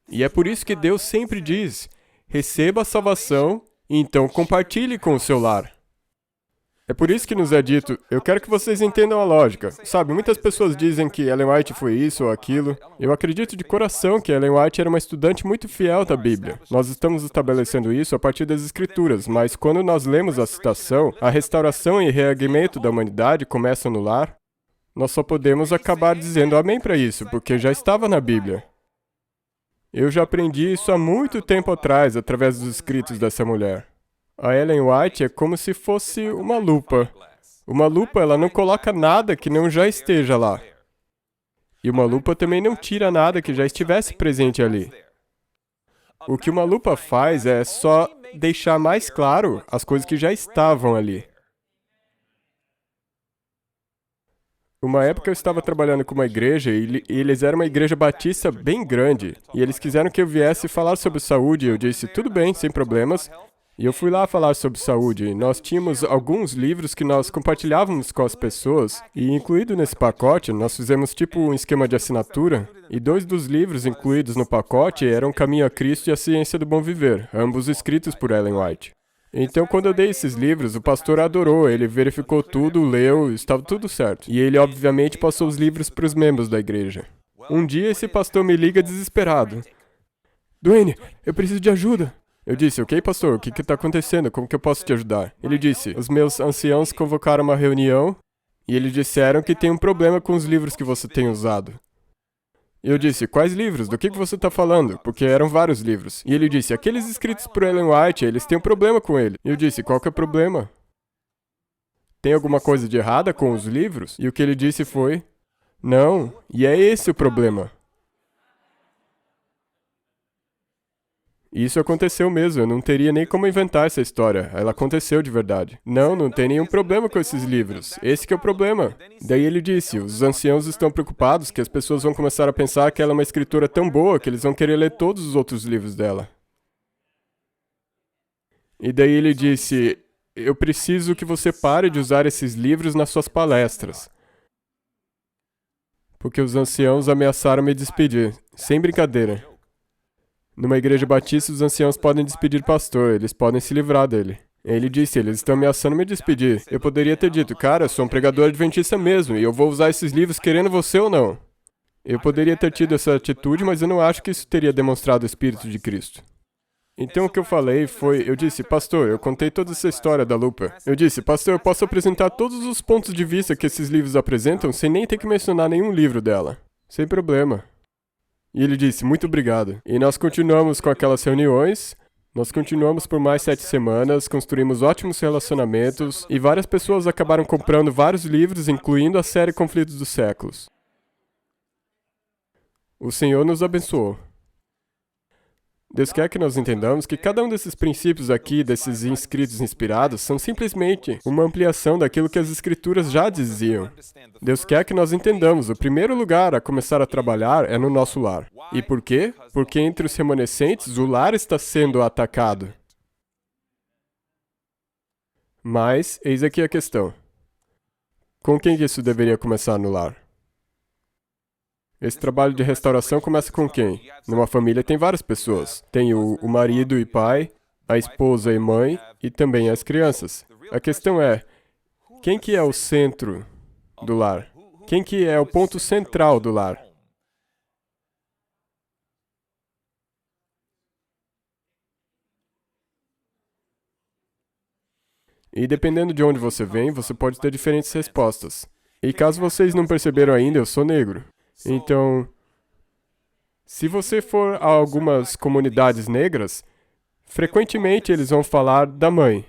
E é por isso que Deus sempre diz, receba a salvação e então compartilhe com o seu lar. É por isso que nos é dito, eu quero que vocês entendam a lógica. Sabe, muitas pessoas dizem que Ellen White foi isso ou aquilo. Eu acredito de coração que Ellen White era uma estudante muito fiel da Bíblia. Nós estamos estabelecendo isso a partir das Escrituras, mas quando nós lemos a citação, a restauração e reerguimento da humanidade começam no lar, nós só podemos acabar dizendo amém para isso, porque já estava na Bíblia. Eu já aprendi isso há muito tempo atrás, através dos escritos dessa mulher. A Ellen White é como se fosse uma lupa. Uma lupa, ela não coloca nada que não já esteja lá. E uma lupa também não tira nada que já estivesse presente ali. O que uma lupa faz é só deixar mais claro as coisas que já estavam ali. Uma época eu estava trabalhando com uma igreja e eles eram uma igreja batista bem grande. E eles quiseram que eu viesse falar sobre saúde e eu disse, tudo bem, sem problemas. E eu fui lá falar sobre saúde. Nós tínhamos alguns livros que nós compartilhávamos com as pessoas, e incluído nesse pacote, nós fizemos tipo um esquema de assinatura, e 2 dos livros incluídos no pacote eram Caminho a Cristo e A Ciência do Bom Viver, ambos escritos por Ellen White. Então, quando eu dei esses livros, o pastor adorou, ele verificou tudo, leu, estava tudo certo. E ele, obviamente, passou os livros para os membros da igreja. Um dia, esse pastor me liga desesperado. Dwayne, eu preciso de ajuda. Eu disse, ok, pastor, o que está acontecendo? Como que eu posso te ajudar? Ele disse, os meus anciãos convocaram uma reunião e eles disseram que tem um problema com os livros que você tem usado. E eu disse, quais livros? Do que você está falando? Porque eram vários livros. E ele disse, aqueles escritos por Ellen White, eles têm um problema com ele. E eu disse, qual que é o problema? Tem alguma coisa de errada com os livros? E o que ele disse foi, não, e é esse o problema. E isso aconteceu mesmo, eu não teria nem como inventar essa história. Ela aconteceu de verdade. Não tem nenhum problema com esses livros. Esse que é o problema. Daí ele disse, os anciãos estão preocupados que as pessoas vão começar a pensar que ela é uma escritora tão boa que eles vão querer ler todos os outros livros dela. E daí ele disse, eu preciso que você pare de usar esses livros nas suas palestras. Porque os anciãos ameaçaram me despedir. Sem brincadeira. Numa igreja batista, os anciãos podem despedir o pastor, eles podem se livrar dele. Ele disse, eles estão ameaçando me despedir. Eu poderia ter dito, cara, eu sou um pregador adventista mesmo, e eu vou usar esses livros querendo você ou não. Eu poderia ter tido essa atitude, mas eu não acho que isso teria demonstrado o Espírito de Cristo. Então o que eu falei foi, eu disse, pastor, eu contei toda essa história da lupa. Eu disse, pastor, eu posso apresentar todos os pontos de vista que esses livros apresentam sem nem ter que mencionar nenhum livro dela. Sem problema. E ele disse, muito obrigado. E nós continuamos com aquelas reuniões, nós continuamos por mais 7 semanas, construímos ótimos relacionamentos, e várias pessoas acabaram comprando vários livros, incluindo a série Conflitos dos Séculos. O Senhor nos abençoou. Deus quer que nós entendamos que cada um desses princípios aqui, desses inscritos inspirados, são simplesmente uma ampliação daquilo que as Escrituras já diziam. Deus quer que nós entendamos, o primeiro lugar a começar a trabalhar é no nosso lar. E por quê? Porque entre os remanescentes, o lar está sendo atacado. Mas, eis aqui a questão. Com quem que isso deveria começar no lar? Esse trabalho de restauração começa com quem? Numa família tem várias pessoas. Tem o marido e pai, a esposa e mãe, e também as crianças. A questão é, quem que é o centro do lar? Quem que é o ponto central do lar? E dependendo de onde você vem, você pode ter diferentes respostas. E caso vocês não perceberam ainda, eu sou negro. Então, se você for a algumas comunidades negras, frequentemente eles vão falar da mãe.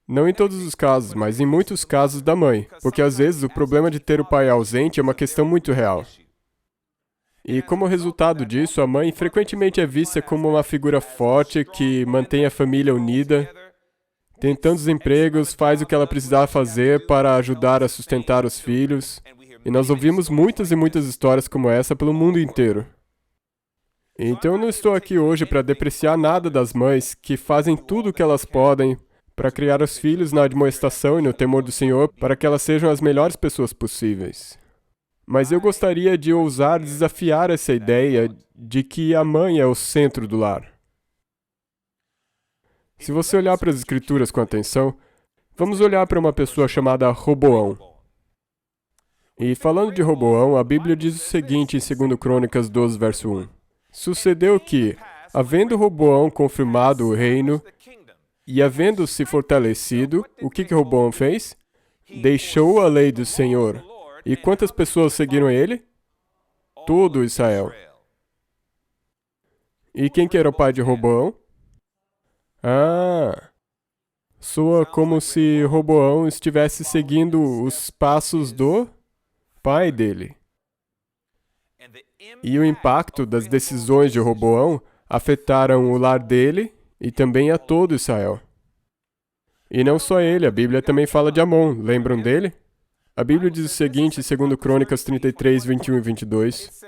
Não em todos os casos, mas em muitos casos da mãe. Porque às vezes o problema de ter o pai ausente é uma questão muito real. E como resultado disso, a mãe frequentemente é vista como uma figura forte que mantém a família unida, tem tantos empregos, faz o que ela precisava fazer para ajudar a sustentar os filhos. E nós ouvimos muitas e muitas histórias como essa pelo mundo inteiro. Então eu não estou aqui hoje para depreciar nada das mães que fazem tudo o que elas podem para criar os filhos na admoestação e no temor do Senhor para que elas sejam as melhores pessoas possíveis. Mas eu gostaria de ousar desafiar essa ideia de que a mãe é o centro do lar. Se você olhar para as Escrituras com atenção, vamos olhar para uma pessoa chamada Roboão. E falando de Roboão, a Bíblia diz o seguinte em 2 Crônicas 12, verso 1. Sucedeu que, havendo Roboão confirmado o reino e havendo se fortalecido, o que Roboão fez? Deixou a lei do Senhor. E quantas pessoas seguiram ele? Todo Israel. E quem que era o pai de Roboão? Soa como se Roboão estivesse seguindo os passos do pai dele. E o impacto das decisões de Roboão afetaram o lar dele e também a todo Israel. E não só ele, a Bíblia também fala de Amon. Lembram dele? A Bíblia diz o seguinte em 2 Crônicas 33, 21 e 22.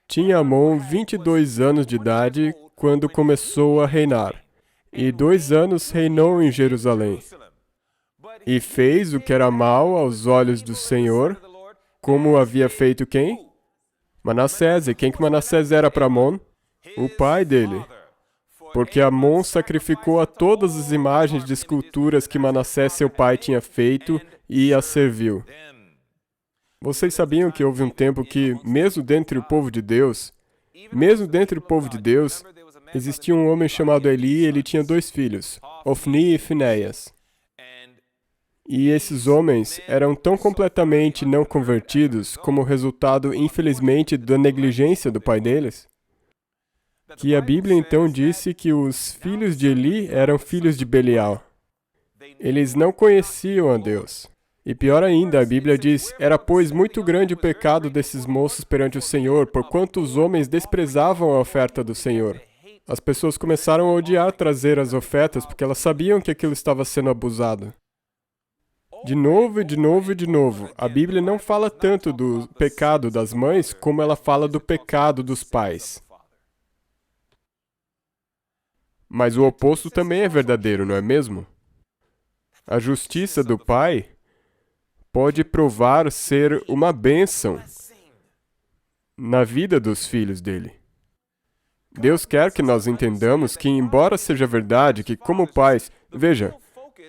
Tinha Amon 22 anos de idade quando começou a reinar. E 2 anos reinou em Jerusalém. E fez o que era mal aos olhos do Senhor, como havia feito quem? Manassés. E quem que Manassés era para Amon? O pai dele. Porque Amon sacrificou a todas as imagens de esculturas que Manassés, seu pai, tinha feito e as serviu. Vocês sabiam que houve um tempo que, mesmo dentre o povo de Deus, existia um homem chamado Eli e ele tinha 2 filhos, Ofni e Finéias. E esses homens eram tão completamente não convertidos como resultado, infelizmente, da negligência do pai deles, que a Bíblia então disse que os filhos de Eli eram filhos de Belial. Eles não conheciam a Deus. E pior ainda, a Bíblia diz, era pois muito grande o pecado desses moços perante o Senhor, porquanto os homens desprezavam a oferta do Senhor. As pessoas começaram a odiar trazer as ofertas porque elas sabiam que aquilo estava sendo abusado. De novo e de novo e de novo, a Bíblia não fala tanto do pecado das mães como ela fala do pecado dos pais. Mas o oposto também é verdadeiro, não é mesmo? A justiça do pai pode provar ser uma bênção na vida dos filhos dele. Deus quer que nós entendamos que, embora seja verdade que, como pais... Veja,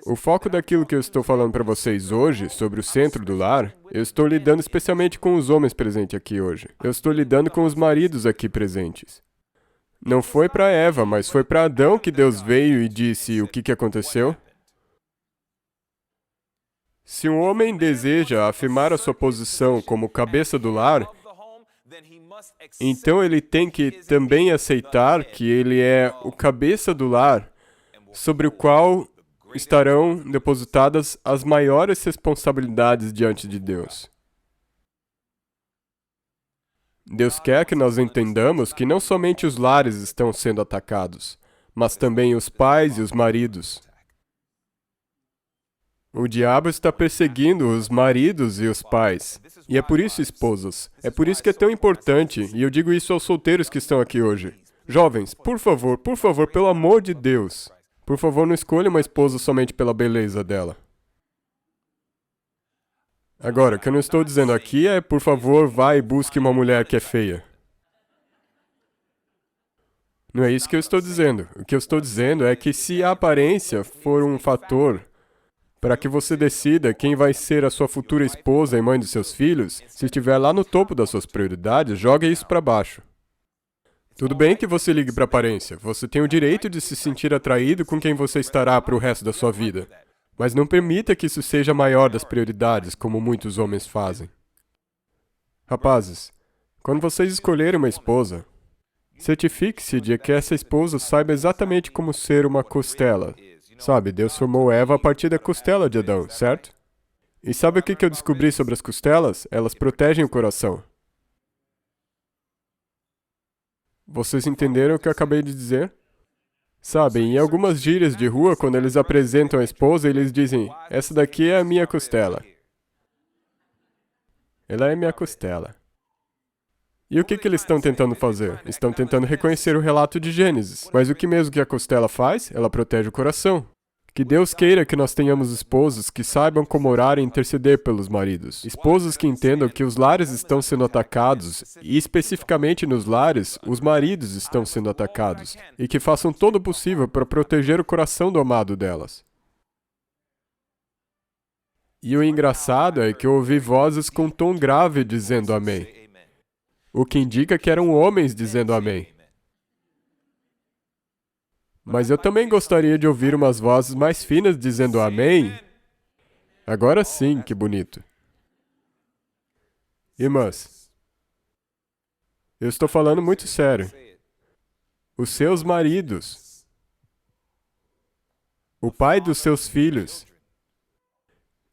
o foco daquilo que eu estou falando para vocês hoje, sobre o centro do lar, eu estou lidando especialmente com os homens presentes aqui hoje. Eu estou lidando com os maridos aqui presentes. Não foi para Eva, mas foi para Adão que Deus veio e disse o que aconteceu. Se um homem deseja afirmar a sua posição como cabeça do lar, então ele tem que também aceitar que ele é o cabeça do lar, sobre o qual estarão depositadas as maiores responsabilidades diante de Deus. Deus quer que nós entendamos que não somente os lares estão sendo atacados, mas também os pais e os maridos. O diabo está perseguindo os maridos e os pais. E é por isso, esposas, é por isso que é tão importante, e eu digo isso aos solteiros que estão aqui hoje. Jovens, por favor, pelo amor de Deus, por favor, não escolha uma esposa somente pela beleza dela. Agora, o que eu não estou dizendo aqui é, por favor, vá e busque uma mulher que é feia. Não é isso que eu estou dizendo. O que eu estou dizendo é que se a aparência for um fator para que você decida quem vai ser a sua futura esposa e mãe dos seus filhos, se estiver lá no topo das suas prioridades, jogue isso para baixo. Tudo bem que você ligue para a aparência. Você tem o direito de se sentir atraído com quem você estará para o resto da sua vida. Mas não permita que isso seja a maior das prioridades, como muitos homens fazem. Rapazes, quando vocês escolherem uma esposa, certifique-se de que essa esposa saiba exatamente como ser uma costela. Sabe, Deus formou Eva a partir da costela de Adão, certo? E sabe o que eu descobri sobre as costelas? Elas protegem o coração. Vocês entenderam o que eu acabei de dizer? Sabe, em algumas gírias de rua, quando eles apresentam a esposa, eles dizem, essa daqui é a minha costela. Ela é minha costela. E o que eles estão tentando fazer? Estão tentando reconhecer o relato de Gênesis. Mas o que mesmo que a costela faz? Ela protege o coração. Que Deus queira que nós tenhamos esposas que saibam como orar e interceder pelos maridos. Esposas que entendam que os lares estão sendo atacados, e especificamente nos lares, os maridos estão sendo atacados, e que façam todo o possível para proteger o coração do amado delas. E o engraçado é que eu ouvi vozes com tom grave dizendo amém. O que indica que eram homens dizendo amém. Mas eu também gostaria de ouvir umas vozes mais finas dizendo amém. Agora sim, que bonito. Irmãs, eu estou falando muito sério. Os seus maridos, o pai dos seus filhos,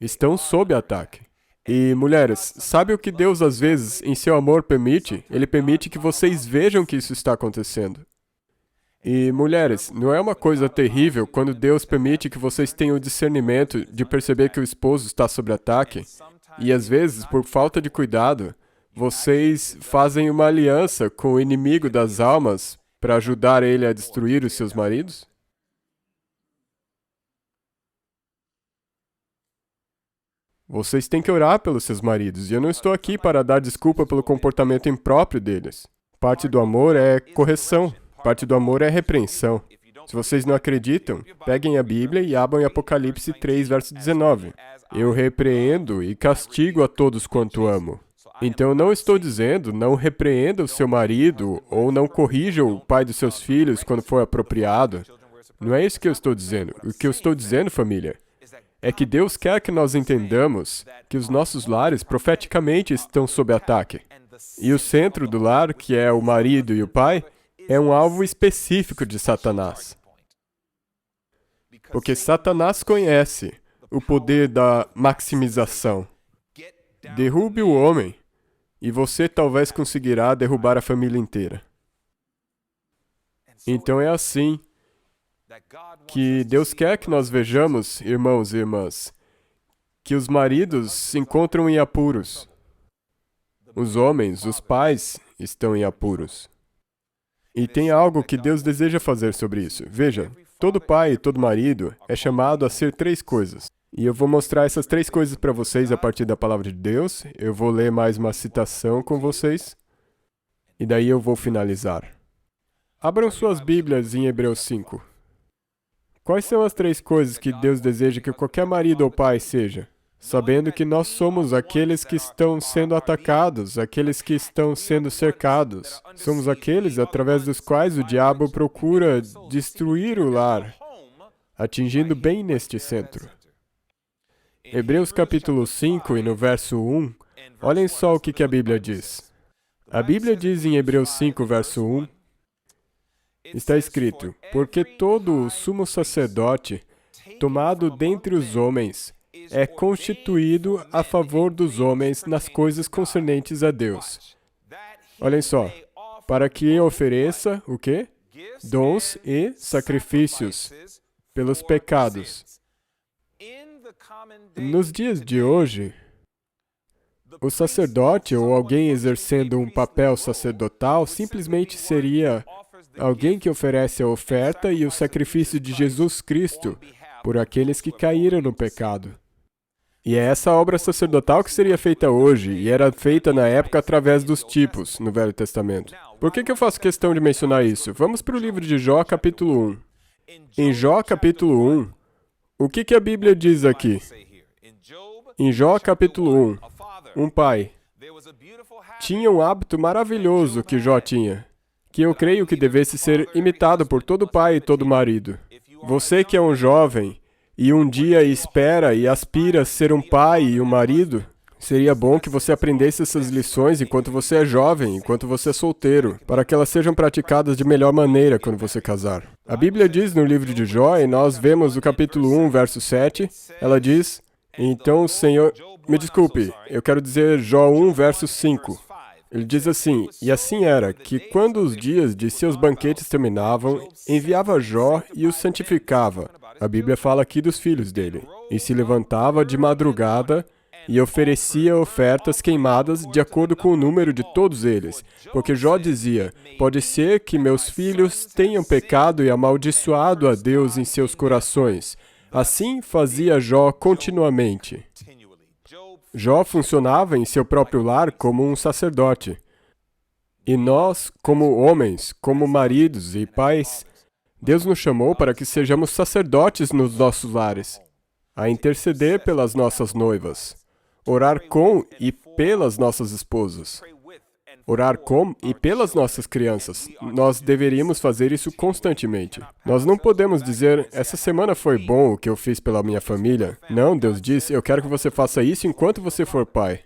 estão sob ataque. E, mulheres, sabe o que Deus às vezes, em seu amor, permite? Ele permite que vocês vejam que isso está acontecendo. E, mulheres, não é uma coisa terrível quando Deus permite que vocês tenham o discernimento de perceber que o esposo está sob ataque? E, às vezes, por falta de cuidado, vocês fazem uma aliança com o inimigo das almas para ajudar ele a destruir os seus maridos? Vocês têm que orar pelos seus maridos, e eu não estou aqui para dar desculpa pelo comportamento impróprio deles. Parte do amor é correção. Parte do amor é repreensão. Se vocês não acreditam, peguem a Bíblia e abram em Apocalipse 3, verso 19. Eu repreendo e castigo a todos quanto amo. Então, eu não estou dizendo, não repreenda o seu marido ou não corrija o pai dos seus filhos quando for apropriado. Não é isso que eu estou dizendo. O que eu estou dizendo, família, é que Deus quer que nós entendamos que os nossos lares profeticamente estão sob ataque. E o centro do lar, que é o marido e o pai, é um alvo específico de Satanás. Porque Satanás conhece o poder da maximização. Derrube o homem, e você talvez conseguirá derrubar a família inteira. Então é assim que Deus quer que nós vejamos, irmãos e irmãs, que os maridos se encontram em apuros. Os homens, os pais, estão em apuros. E tem algo que Deus deseja fazer sobre isso. Veja, todo pai e todo marido é chamado a ser três coisas. E eu vou mostrar essas três coisas para vocês a partir da palavra de Deus. Eu vou ler mais uma citação com vocês. E daí eu vou finalizar. Abram suas Bíblias em Hebreus 5. Quais são as três coisas que Deus deseja que qualquer marido ou pai seja? Sabendo que nós somos aqueles que estão sendo atacados, aqueles que estão sendo cercados. Somos aqueles através dos quais o diabo procura destruir o lar, atingindo bem neste centro. Hebreus capítulo 5 e no verso 1, olhem só o que a Bíblia diz. A Bíblia diz em Hebreus 5, verso 1, está escrito, porque todo o sumo sacerdote, tomado dentre os homens, é constituído a favor dos homens nas coisas concernentes a Deus. Olhem só, para que ofereça, o quê? Dons e sacrifícios pelos pecados. Nos dias de hoje, o sacerdote ou alguém exercendo um papel sacerdotal simplesmente seria alguém que oferece a oferta e o sacrifício de Jesus Cristo por aqueles que caíram no pecado. E é essa obra sacerdotal que seria feita hoje, e era feita na época através dos tipos, no Velho Testamento. Por que eu faço questão de mencionar isso? Vamos para o livro de Jó, capítulo 1. Em Jó, capítulo 1, o que a Bíblia diz aqui? Em Jó, capítulo 1, um pai tinha um hábito maravilhoso que Jó tinha, que eu creio que devesse ser imitado por todo pai e todo marido. Você que é um jovem e um dia espera e aspira a ser um pai e um marido, seria bom que você aprendesse essas lições enquanto você é jovem, enquanto você é solteiro, para que elas sejam praticadas de melhor maneira quando você casar. A Bíblia diz no livro de Jó, e nós vemos no capítulo 1, verso 7, ela diz, então o Senhor... Me desculpe, eu quero dizer Jó 1, verso 5. Ele diz assim, e assim era, que quando os dias de seus banquetes terminavam, enviava Jó e os santificava. A Bíblia fala aqui dos filhos dele. E se levantava de madrugada e oferecia ofertas queimadas de acordo com o número de todos eles. Porque Jó dizia, pode ser que meus filhos tenham pecado e amaldiçoado a Deus em seus corações. Assim fazia Jó continuamente. Jó funcionava em seu próprio lar como um sacerdote. E nós, como homens, como maridos e pais, Deus nos chamou para que sejamos sacerdotes nos nossos lares, a interceder pelas nossas noivas, orar com e pelas nossas esposas, orar com e pelas nossas crianças. Nós deveríamos fazer isso constantemente. Nós não podemos dizer, essa semana foi bom o que eu fiz pela minha família. Não, Deus diz, eu quero que você faça isso enquanto você for pai.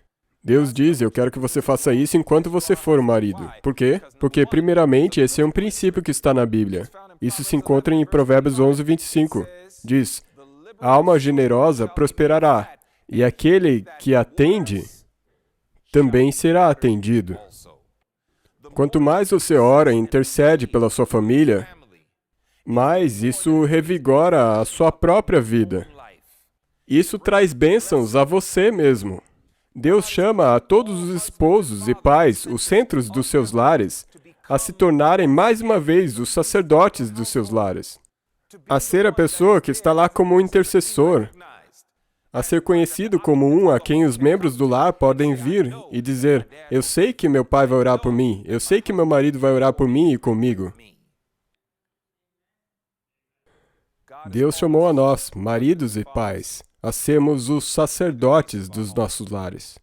Deus diz, eu quero que você faça isso enquanto você for marido. Por quê? Porque, primeiramente, esse é um princípio que está na Bíblia. Isso se encontra em Provérbios 11, 25. Diz, a alma generosa prosperará, e aquele que atende também será atendido. Quanto mais você ora e intercede pela sua família, mais isso revigora a sua própria vida. Isso traz bênçãos a você mesmo. Deus chama a todos os esposos e pais, os centros dos seus lares, a se tornarem mais uma vez os sacerdotes dos seus lares. A ser a pessoa que está lá como um intercessor, a ser conhecido como um a quem os membros do lar podem vir e dizer, eu sei que meu pai vai orar por mim, eu sei que meu marido vai orar por mim e comigo. Deus chamou a nós, maridos e pais, a sermos os sacerdotes dos nossos lares.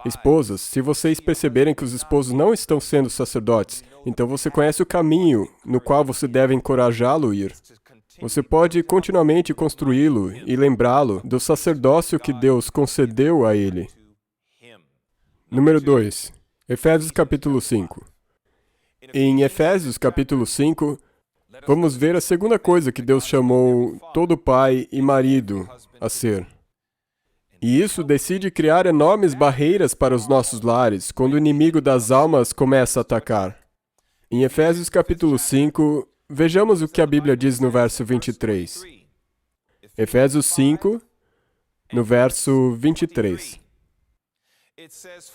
Esposas, se vocês perceberem que os esposos não estão sendo sacerdotes, então você conhece o caminho no qual você deve encorajá-lo a ir. Você pode continuamente construí-lo e lembrá-lo do sacerdócio que Deus concedeu a ele. Número 2. Efésios capítulo 5. Em Efésios capítulo 5, vamos ver a segunda coisa que Deus chamou todo pai e marido a ser. E isso decide criar enormes barreiras para os nossos lares quando o inimigo das almas começa a atacar. Em Efésios capítulo 5, vejamos o que a Bíblia diz no verso 23. Efésios 5, no verso 23.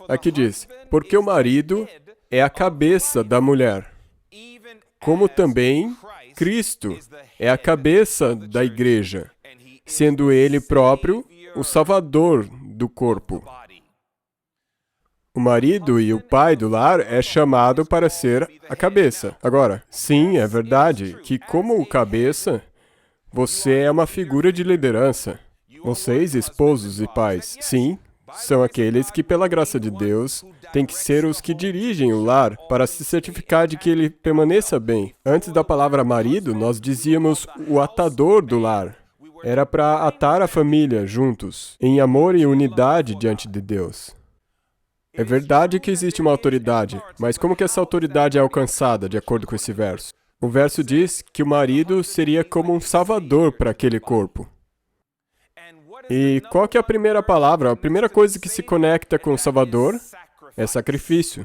Aqui diz, porque o marido é a cabeça da mulher, como também Cristo é a cabeça da igreja, sendo Ele próprio o Salvador do corpo. O marido e o pai do lar é chamado para ser a cabeça. Agora, sim, é verdade que como o cabeça, você é uma figura de liderança. Vocês, esposos e pais, sim, são aqueles que, pela graça de Deus, têm que ser os que dirigem o lar para se certificar de que ele permaneça bem. Antes da palavra marido, nós dizíamos o atador do lar. Era para atar a família juntos, em amor e unidade diante de Deus. É verdade que existe uma autoridade, mas como que essa autoridade é alcançada, de acordo com esse verso? O verso diz que o marido seria como um salvador para aquele corpo. E qual que é a primeira palavra? A primeira coisa que se conecta com o Salvador é sacrifício.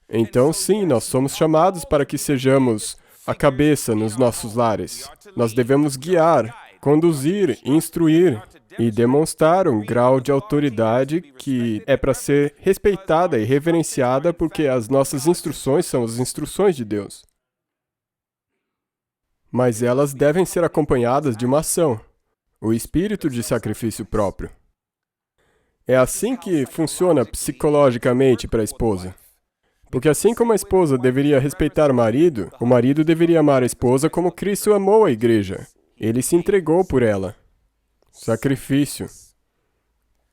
Então, sim, nós somos chamados para que sejamos a cabeça nos nossos lares. Nós devemos guiar, conduzir, instruir e demonstrar um grau de autoridade que é para ser respeitada e reverenciada porque as nossas instruções são as instruções de Deus. Mas elas devem ser acompanhadas de uma ação, o espírito de sacrifício próprio. É assim que funciona psicologicamente para a esposa. Porque assim como a esposa deveria respeitar o marido deveria amar a esposa como Cristo amou a igreja. Ele se entregou por ela. Sacrifício.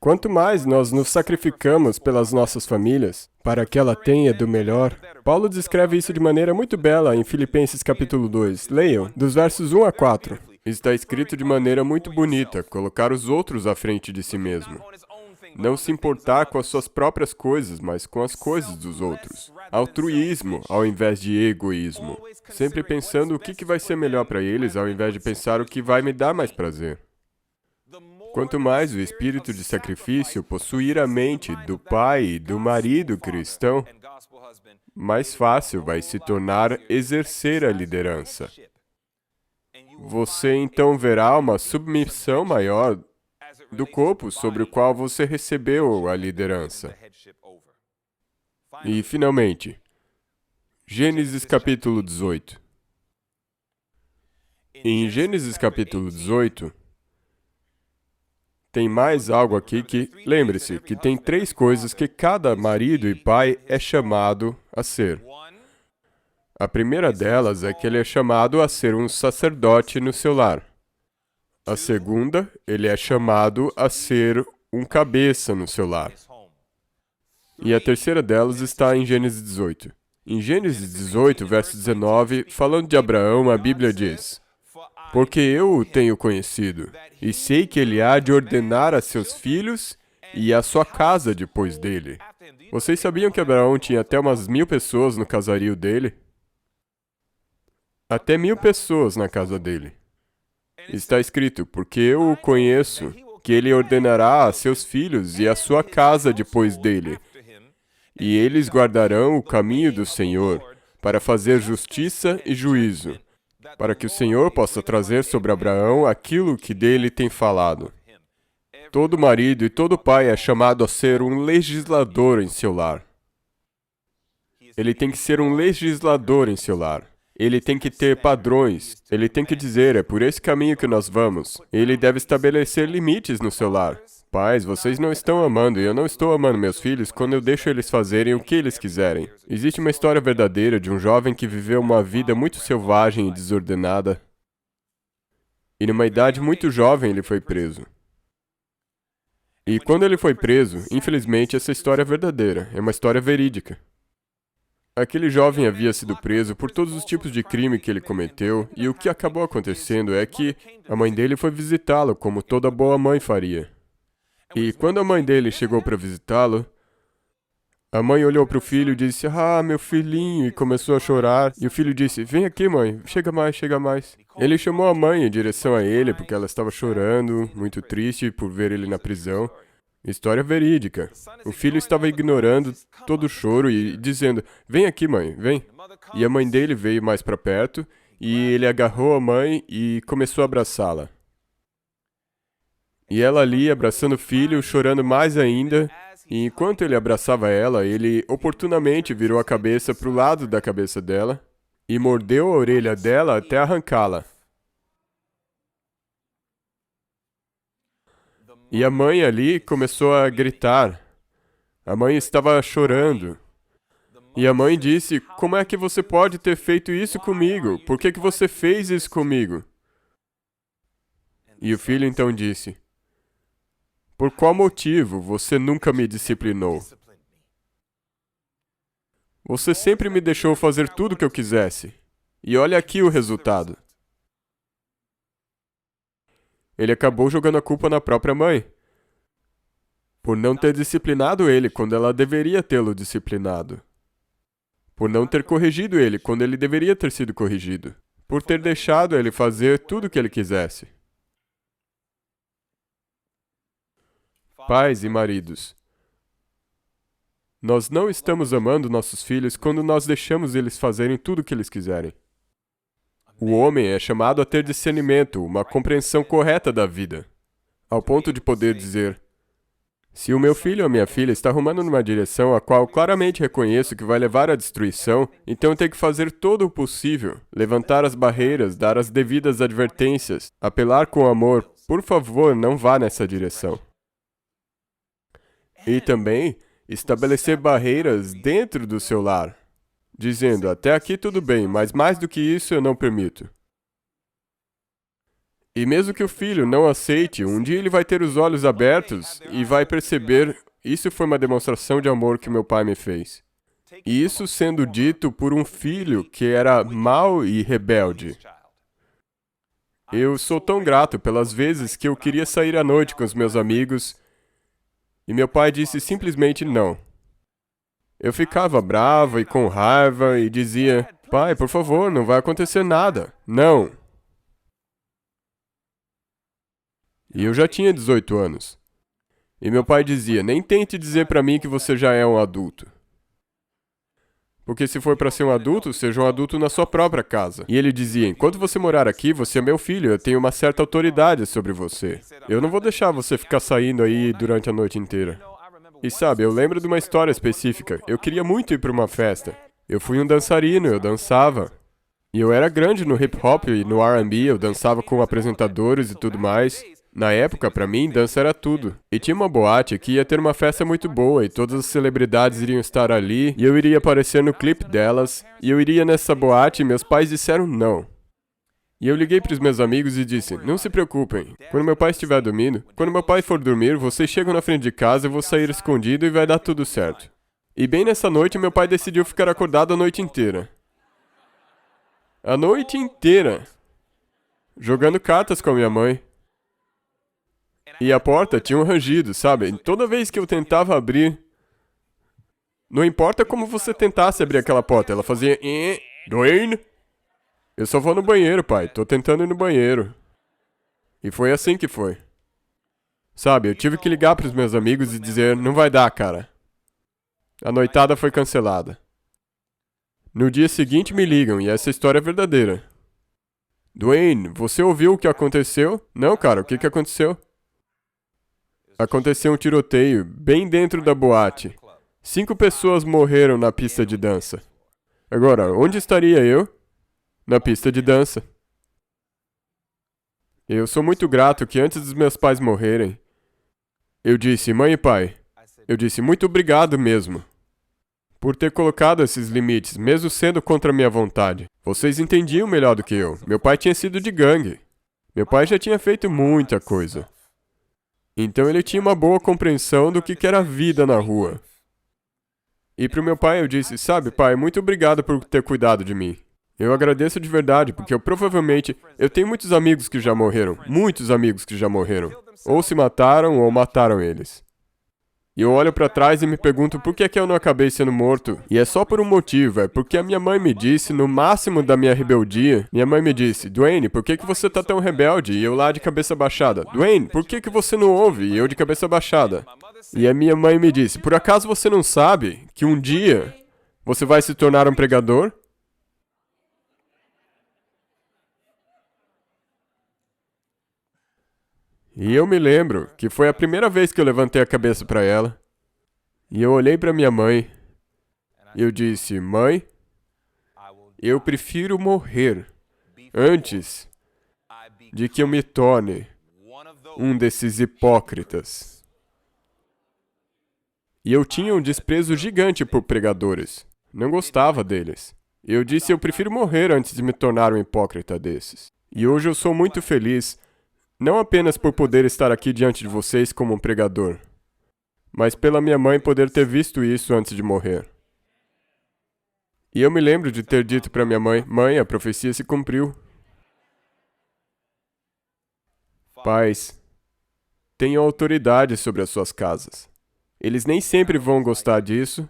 Quanto mais nós nos sacrificamos pelas nossas famílias, para que ela tenha do melhor, Paulo descreve isso de maneira muito bela em Filipenses capítulo 2. Leiam, dos versos 1 a 4. Está escrito de maneira muito bonita, colocar os outros à frente de si mesmo. Não se importar com as suas próprias coisas, mas com as coisas dos outros. Altruísmo, ao invés de egoísmo. Sempre pensando o que vai ser melhor para eles, ao invés de pensar o que vai me dar mais prazer. Quanto mais o espírito de sacrifício possuir a mente do pai e do marido cristão, mais fácil vai se tornar exercer a liderança. Você então verá uma submissão maior do corpo sobre o qual você recebeu a liderança. E, finalmente, Gênesis capítulo 18. Em Gênesis capítulo 18, tem mais algo aqui que, lembre-se, que tem 3 coisas que cada marido e pai é chamado a ser. A primeira delas é que ele é chamado a ser um sacerdote no seu lar. A segunda, ele é chamado a ser um cabeça no seu lar. E a terceira delas está em Gênesis 18. Em Gênesis 18, verso 19, falando de Abraão, a Bíblia diz: porque eu o tenho conhecido, e sei que ele há de ordenar a seus filhos e a sua casa depois dele. Vocês sabiam que Abraão tinha até umas 1000 pessoas no casario dele? Até 1000 pessoas na casa dele. Está escrito, porque eu o conheço, que ele ordenará a seus filhos e a sua casa depois dele. E eles guardarão o caminho do Senhor, para fazer justiça e juízo, para que o Senhor possa trazer sobre Abraão aquilo que dele tem falado. Todo marido e todo pai é chamado a ser um legislador em seu lar. Ele tem que ser um legislador em seu lar. Ele tem que ter padrões. Ele tem que dizer, é por esse caminho que nós vamos. Ele deve estabelecer limites no seu lar. Pais, vocês não estão amando e eu não estou amando meus filhos quando eu deixo eles fazerem o que eles quiserem. Existe uma história verdadeira de um jovem que viveu uma vida muito selvagem e desordenada. E numa idade muito jovem ele foi preso. E quando ele foi preso, infelizmente essa história é verdadeira, é uma história verídica. Aquele jovem havia sido preso por todos os tipos de crime que ele cometeu, e o que acabou acontecendo é que a mãe dele foi visitá-lo, como toda boa mãe faria. E quando a mãe dele chegou para visitá-lo, a mãe olhou para o filho e disse, ah, meu filhinho, e começou a chorar. E o filho disse, vem aqui, mãe, chega mais, chega mais. Ele chamou a mãe em direção a ele, porque ela estava chorando, muito triste por ver ele na prisão. História verídica. O filho estava ignorando todo o choro e dizendo, vem aqui, mãe, vem. E a mãe dele veio mais para perto, e ele agarrou a mãe e começou a abraçá-la. E ela ali, abraçando o filho, chorando mais ainda, e enquanto ele abraçava ela, ele oportunamente virou a cabeça para o lado da cabeça dela e mordeu a orelha dela até arrancá-la. E a mãe ali começou a gritar. A mãe estava chorando. E a mãe disse, como é que você pode ter feito isso comigo? Por que você fez isso comigo? E o filho então disse, por qual motivo você nunca me disciplinou? Você sempre me deixou fazer tudo o que eu quisesse. E olha aqui o resultado. Ele acabou jogando a culpa na própria mãe, por não ter disciplinado ele quando ela deveria tê-lo disciplinado, por não ter corrigido ele quando ele deveria ter sido corrigido, por ter deixado ele fazer tudo o que ele quisesse. Pais e maridos, nós não estamos amando nossos filhos quando nós deixamos eles fazerem tudo o que eles quiserem. O homem é chamado a ter discernimento, uma compreensão correta da vida, ao ponto de poder dizer, se o meu filho ou minha filha está rumando numa direção a qual claramente reconheço que vai levar à destruição, então eu tenho que fazer todo o possível, levantar as barreiras, dar as devidas advertências, apelar com amor, por favor, não vá nessa direção. E também estabelecer barreiras dentro do seu lar, dizendo, até aqui tudo bem, mas mais do que isso eu não permito. E mesmo que o filho não aceite, um dia ele vai ter os olhos abertos e vai perceber, isso foi uma demonstração de amor que meu pai me fez. E isso sendo dito por um filho que era mau e rebelde. Eu sou tão grato pelas vezes que eu queria sair à noite com os meus amigos e meu pai disse simplesmente não. Eu ficava bravo e com raiva e dizia, pai, por favor, não vai acontecer nada. Não. E eu já tinha 18 anos. E meu pai dizia, nem tente dizer para mim que você já é um adulto. Porque se for para ser um adulto, seja um adulto na sua própria casa. E ele dizia, enquanto você morar aqui, você é meu filho, eu tenho uma certa autoridade sobre você. Eu não vou deixar você ficar saindo aí durante a noite inteira. E sabe, eu lembro de uma história específica. Eu queria muito ir para uma festa. Eu fui um dançarino, eu dançava. E eu era grande no hip hop e no R&B, eu dançava com apresentadores e tudo mais. Na época, pra mim, dança era tudo. E tinha uma boate que ia ter uma festa muito boa e todas as celebridades iriam estar ali e eu iria aparecer no clipe delas. E eu iria nessa boate e meus pais disseram não. E eu liguei para os meus amigos e disse, não se preocupem, quando meu pai estiver dormindo, quando meu pai for dormir, vocês chegam na frente de casa, eu vou sair escondido e vai dar tudo certo. E bem nessa noite, meu pai decidiu ficar acordado a noite inteira. A noite inteira. Jogando cartas com a minha mãe. E a porta tinha um rangido, sabe? E toda vez que eu tentava abrir, não importa como você tentasse abrir aquela porta, ela fazia... Dwayne? Eu só vou no banheiro, pai. Tô tentando ir no banheiro. E foi assim que foi. Sabe, eu tive que ligar para os meus amigos e dizer, não vai dar, cara. A noitada foi cancelada. No dia seguinte me ligam, e essa história é verdadeira. Dwayne, você ouviu o que aconteceu? Não, cara, o que aconteceu? Aconteceu um tiroteio, bem dentro da boate. 5 pessoas morreram na pista de dança. Agora, onde estaria eu? Na pista de dança. Eu sou muito grato que antes dos meus pais morrerem, eu disse, mãe e pai, eu disse muito obrigado mesmo por ter colocado esses limites, mesmo sendo contra a minha vontade. Vocês entendiam melhor do que eu. Meu pai tinha sido de gangue. Meu pai já tinha feito muita coisa. Então ele tinha uma boa compreensão do que era a vida na rua. E pro meu pai eu disse, sabe, pai, muito obrigado por ter cuidado de mim. Eu agradeço de verdade, porque eu tenho muitos amigos que já morreram, muitos amigos que já morreram. Ou se mataram ou mataram eles. E eu olho pra trás e me pergunto por que é que eu não acabei sendo morto. E é só por um motivo, é porque a minha mãe me disse, no máximo da minha rebeldia, minha mãe me disse, Dwayne, por que você tá tão rebelde? E eu lá de cabeça baixada. Dwayne, por que você não ouve? E eu de cabeça baixada. E a minha mãe me disse, por acaso você não sabe que um dia você vai se tornar um pregador? E eu me lembro que foi a primeira vez que eu levantei a cabeça para ela. E eu olhei para minha mãe. E eu disse, mãe, eu prefiro morrer antes de que eu me torne um desses hipócritas. E eu tinha um desprezo gigante por pregadores. Não gostava deles. Eu disse, eu prefiro morrer antes de me tornar um hipócrita desses. E hoje eu sou muito feliz, não apenas por poder estar aqui diante de vocês como um pregador, mas pela minha mãe poder ter visto isso antes de morrer. E eu me lembro de ter dito para minha mãe, mãe, a profecia se cumpriu. Pais, tenham autoridade sobre as suas casas. Eles nem sempre vão gostar disso,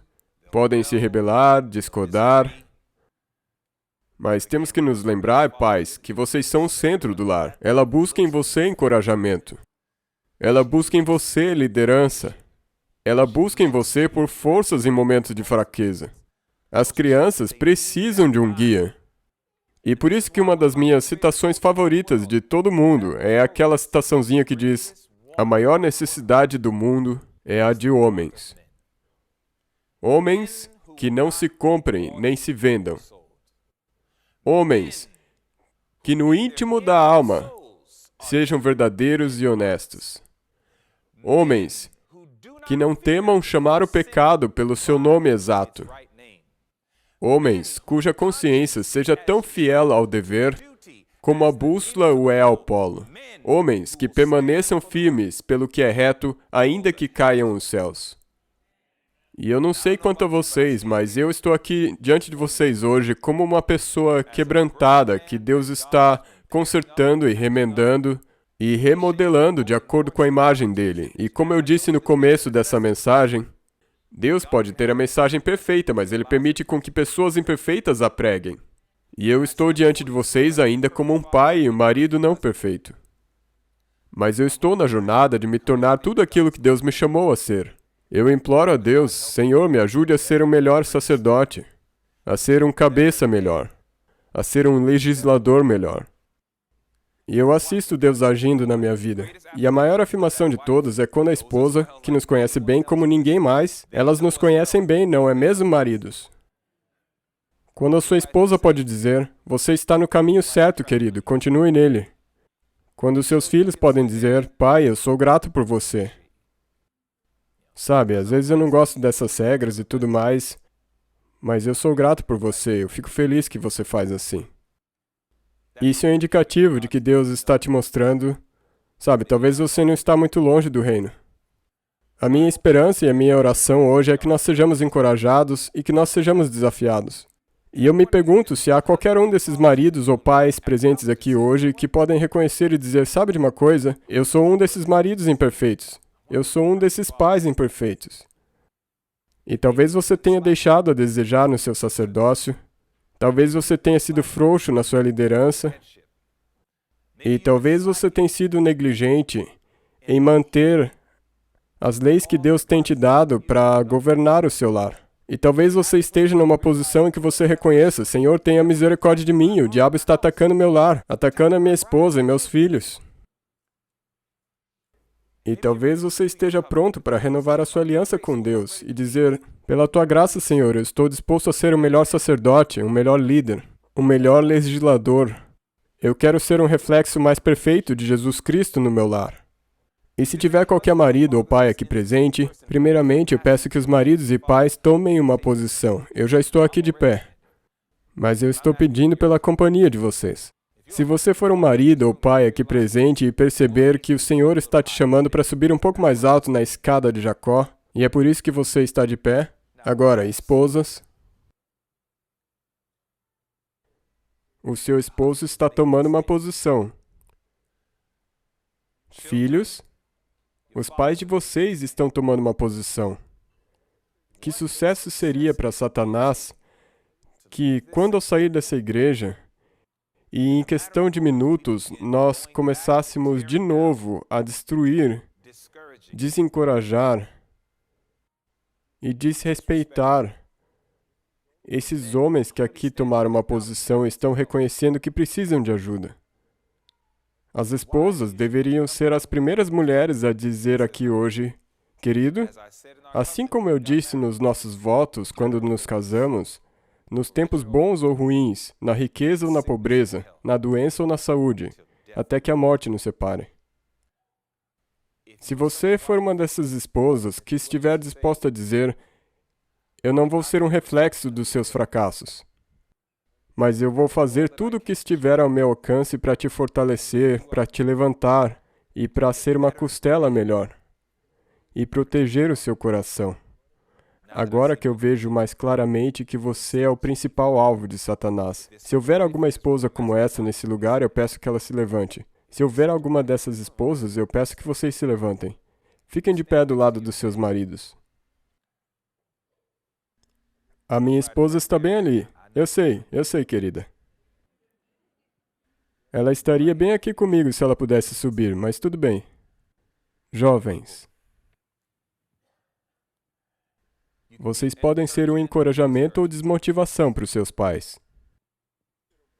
podem se rebelar, discordar, mas temos que nos lembrar, pais, que vocês são o centro do lar. Ela busca em você encorajamento. Ela busca em você liderança. Ela busca em você por forças em momentos de fraqueza. As crianças precisam de um guia. E por isso que uma das minhas citações favoritas de todo mundo é aquela citaçãozinha que diz: a maior necessidade do mundo é a de homens. Homens que não se comprem nem se vendam. Homens que no íntimo da alma sejam verdadeiros e honestos. Homens que não temam chamar o pecado pelo seu nome exato. Homens cuja consciência seja tão fiel ao dever como a bússola o é ao polo. Homens que permaneçam firmes pelo que é reto, ainda que caiam os céus. E eu não sei quanto a vocês, mas eu estou aqui diante de vocês hoje como uma pessoa quebrantada que Deus está consertando e remendando e remodelando de acordo com a imagem dele. E como eu disse no começo dessa mensagem, Deus pode ter a mensagem perfeita, mas Ele permite com que pessoas imperfeitas a preguem. E eu estou diante de vocês ainda como um pai e um marido não perfeito. Mas eu estou na jornada de me tornar tudo aquilo que Deus me chamou a ser. Eu imploro a Deus, Senhor, me ajude a ser um melhor sacerdote, a ser um cabeça melhor, a ser um legislador melhor. E eu assisto Deus agindo na minha vida. E a maior afirmação de todas é quando a esposa, que nos conhece bem como ninguém mais, elas nos conhecem bem, não é mesmo, maridos? Quando a sua esposa pode dizer, você está no caminho certo, querido, continue nele. Quando os seus filhos podem dizer, pai, eu sou grato por você. Sabe, às vezes eu não gosto dessas regras e tudo mais, mas eu sou grato por você, eu fico feliz que você faz assim. Isso é um indicativo de que Deus está te mostrando, sabe, talvez você não está muito longe do reino. A minha esperança e a minha oração hoje é que nós sejamos encorajados e que nós sejamos desafiados. E eu me pergunto se há qualquer um desses maridos ou pais presentes aqui hoje que podem reconhecer e dizer, sabe de uma coisa? Eu sou um desses maridos imperfeitos. Eu sou um desses pais imperfeitos. E talvez você tenha deixado a desejar no seu sacerdócio. Talvez você tenha sido frouxo na sua liderança. E talvez você tenha sido negligente em manter as leis que Deus tem te dado para governar o seu lar. E talvez você esteja numa posição em que você reconheça, Senhor, tenha misericórdia de mim, o diabo está atacando meu lar, atacando a minha esposa e meus filhos. E talvez você esteja pronto para renovar a sua aliança com Deus e dizer, pela tua graça, Senhor, eu estou disposto a ser um melhor sacerdote, um melhor líder, um melhor legislador. Eu quero ser um reflexo mais perfeito de Jesus Cristo no meu lar. E se tiver qualquer marido ou pai aqui presente, primeiramente eu peço que os maridos e pais tomem uma posição. Eu já estou aqui de pé, mas eu estou pedindo pela companhia de vocês. Se você for um marido ou pai aqui presente e perceber que o Senhor está te chamando para subir um pouco mais alto na escada de Jacó, e é por isso que você está de pé, agora, esposas, o seu esposo está tomando uma posição. Filhos, os pais de vocês estão tomando uma posição. Que sucesso seria para Satanás que, quando eu sair dessa igreja, e em questão de minutos, nós começássemos de novo a destruir, desencorajar e desrespeitar esses homens que aqui tomaram uma posição e estão reconhecendo que precisam de ajuda. As esposas deveriam ser as primeiras mulheres a dizer aqui hoje, querido, assim como eu disse nos nossos votos quando nos casamos, nos tempos bons ou ruins, na riqueza ou na pobreza, na doença ou na saúde, até que a morte nos separe. Se você for uma dessas esposas que estiver disposta a dizer, eu não vou ser um reflexo dos seus fracassos, mas eu vou fazer tudo o que estiver ao meu alcance para te fortalecer, para te levantar e para ser uma costela melhor e proteger o seu coração. Agora que eu vejo mais claramente que você é o principal alvo de Satanás. Se houver alguma esposa como essa nesse lugar, eu peço que ela se levante. Se houver alguma dessas esposas, eu peço que vocês se levantem. Fiquem de pé do lado dos seus maridos. A minha esposa está bem ali. Eu sei, querida. Ela estaria bem aqui comigo se ela pudesse subir, mas tudo bem. Jovens, vocês podem ser um encorajamento ou desmotivação para os seus pais.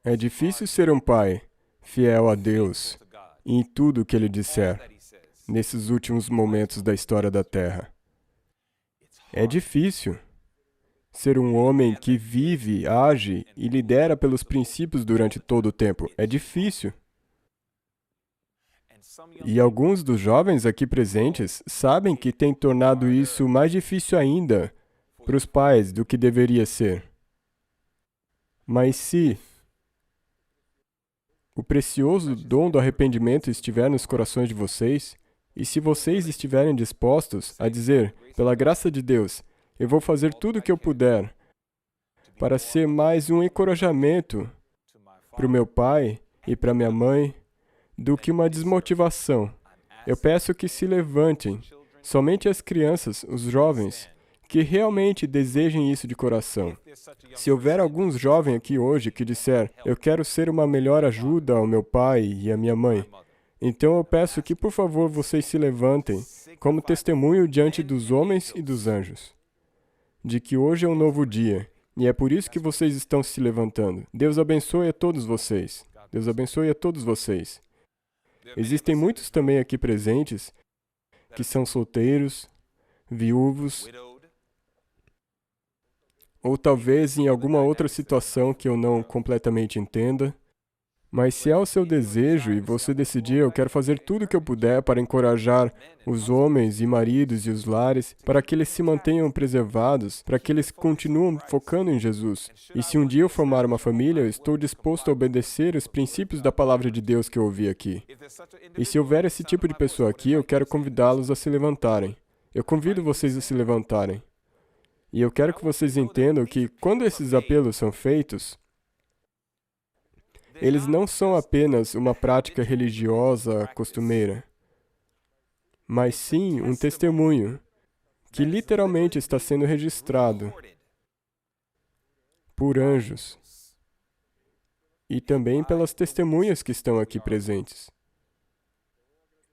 É difícil ser um pai fiel a Deus em tudo o que Ele disser nesses últimos momentos da história da Terra. É difícil ser um homem que vive, age e lidera pelos princípios durante todo o tempo. É difícil. E alguns dos jovens aqui presentes sabem que tem tornado isso mais difícil ainda para os pais do que deveria ser. Mas se o precioso dom do arrependimento estiver nos corações de vocês, e se vocês estiverem dispostos a dizer, pela graça de Deus, eu vou fazer tudo o que eu puder para ser mais um encorajamento para o meu pai e para minha mãe, do que uma desmotivação. Eu peço que se levantem, somente as crianças, os jovens, que realmente desejem isso de coração. Se houver alguns jovens aqui hoje que disser, eu quero ser uma melhor ajuda ao meu pai e à minha mãe, então eu peço que, por favor, vocês se levantem como testemunho diante dos homens e dos anjos, de que hoje é um novo dia, e é por isso que vocês estão se levantando. Deus abençoe a todos vocês. Deus abençoe a todos vocês. Existem muitos também aqui presentes que são solteiros, viúvos, ou talvez em alguma outra situação que eu não completamente entenda. Mas se é o seu desejo e você decidir, eu quero fazer tudo o que eu puder para encorajar os homens e maridos e os lares, para que eles se mantenham preservados, para que eles continuem focando em Jesus. E se um dia eu formar uma família, eu estou disposto a obedecer os princípios da palavra de Deus que eu ouvi aqui. E se houver esse tipo de pessoa aqui, eu quero convidá-los a se levantarem. Eu convido vocês a se levantarem. E eu quero que vocês entendam que, quando esses apelos são feitos, eles não são apenas uma prática religiosa costumeira, mas sim um testemunho que literalmente está sendo registrado por anjos e também pelas testemunhas que estão aqui presentes.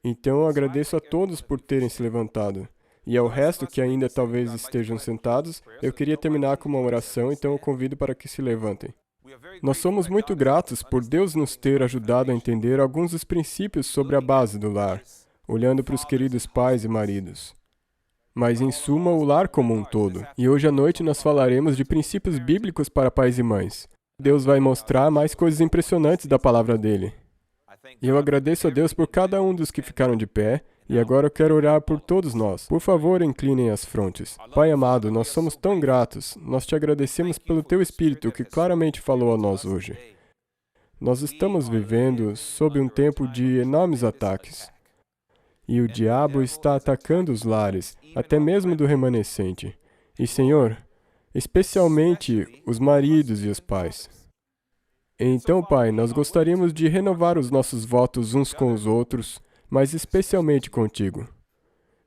Então eu agradeço a todos por terem se levantado. E ao resto que ainda talvez estejam sentados, eu queria terminar com uma oração, então eu convido para que se levantem. Nós somos muito gratos por Deus nos ter ajudado a entender alguns dos princípios sobre a base do lar, olhando para os queridos pais e maridos. Mas, em suma, o lar como um todo. E hoje à noite nós falaremos de princípios bíblicos para pais e mães. Deus vai mostrar mais coisas impressionantes da palavra dele. E eu agradeço a Deus por cada um dos que ficaram de pé, e agora eu quero orar por todos nós. Por favor, inclinem as frontes. Pai amado, nós somos tão gratos. Nós te agradecemos pelo teu Espírito que claramente falou a nós hoje. Nós estamos vivendo sob um tempo de enormes ataques. E o diabo está atacando os lares, até mesmo do remanescente. E, Senhor, especialmente os maridos e os pais. Então, Pai, nós gostaríamos de renovar os nossos votos uns com os outros, mas especialmente contigo.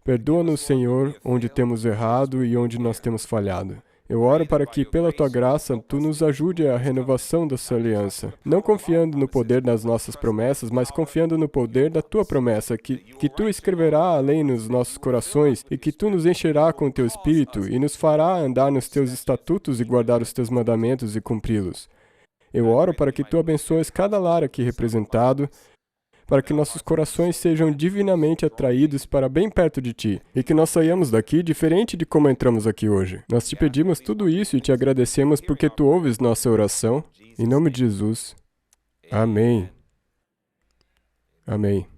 Perdoa-nos, Senhor, onde temos errado e onde nós temos falhado. Eu oro para que, pela Tua graça, Tu nos ajude à renovação dessa aliança, não confiando no poder das nossas promessas, mas confiando no poder da Tua promessa, que Tu escreverá a lei nos nossos corações e que Tu nos encherá com Teu Espírito e nos fará andar nos Teus estatutos e guardar os Teus mandamentos e cumpri-los. Eu oro para que Tu abençoes cada lar aqui representado, para que nossos corações sejam divinamente atraídos para bem perto de Ti, e que nós saiamos daqui diferente de como entramos aqui hoje. Nós Te pedimos tudo isso e Te agradecemos porque Tu ouves nossa oração. Em nome de Jesus. Amém. Amém.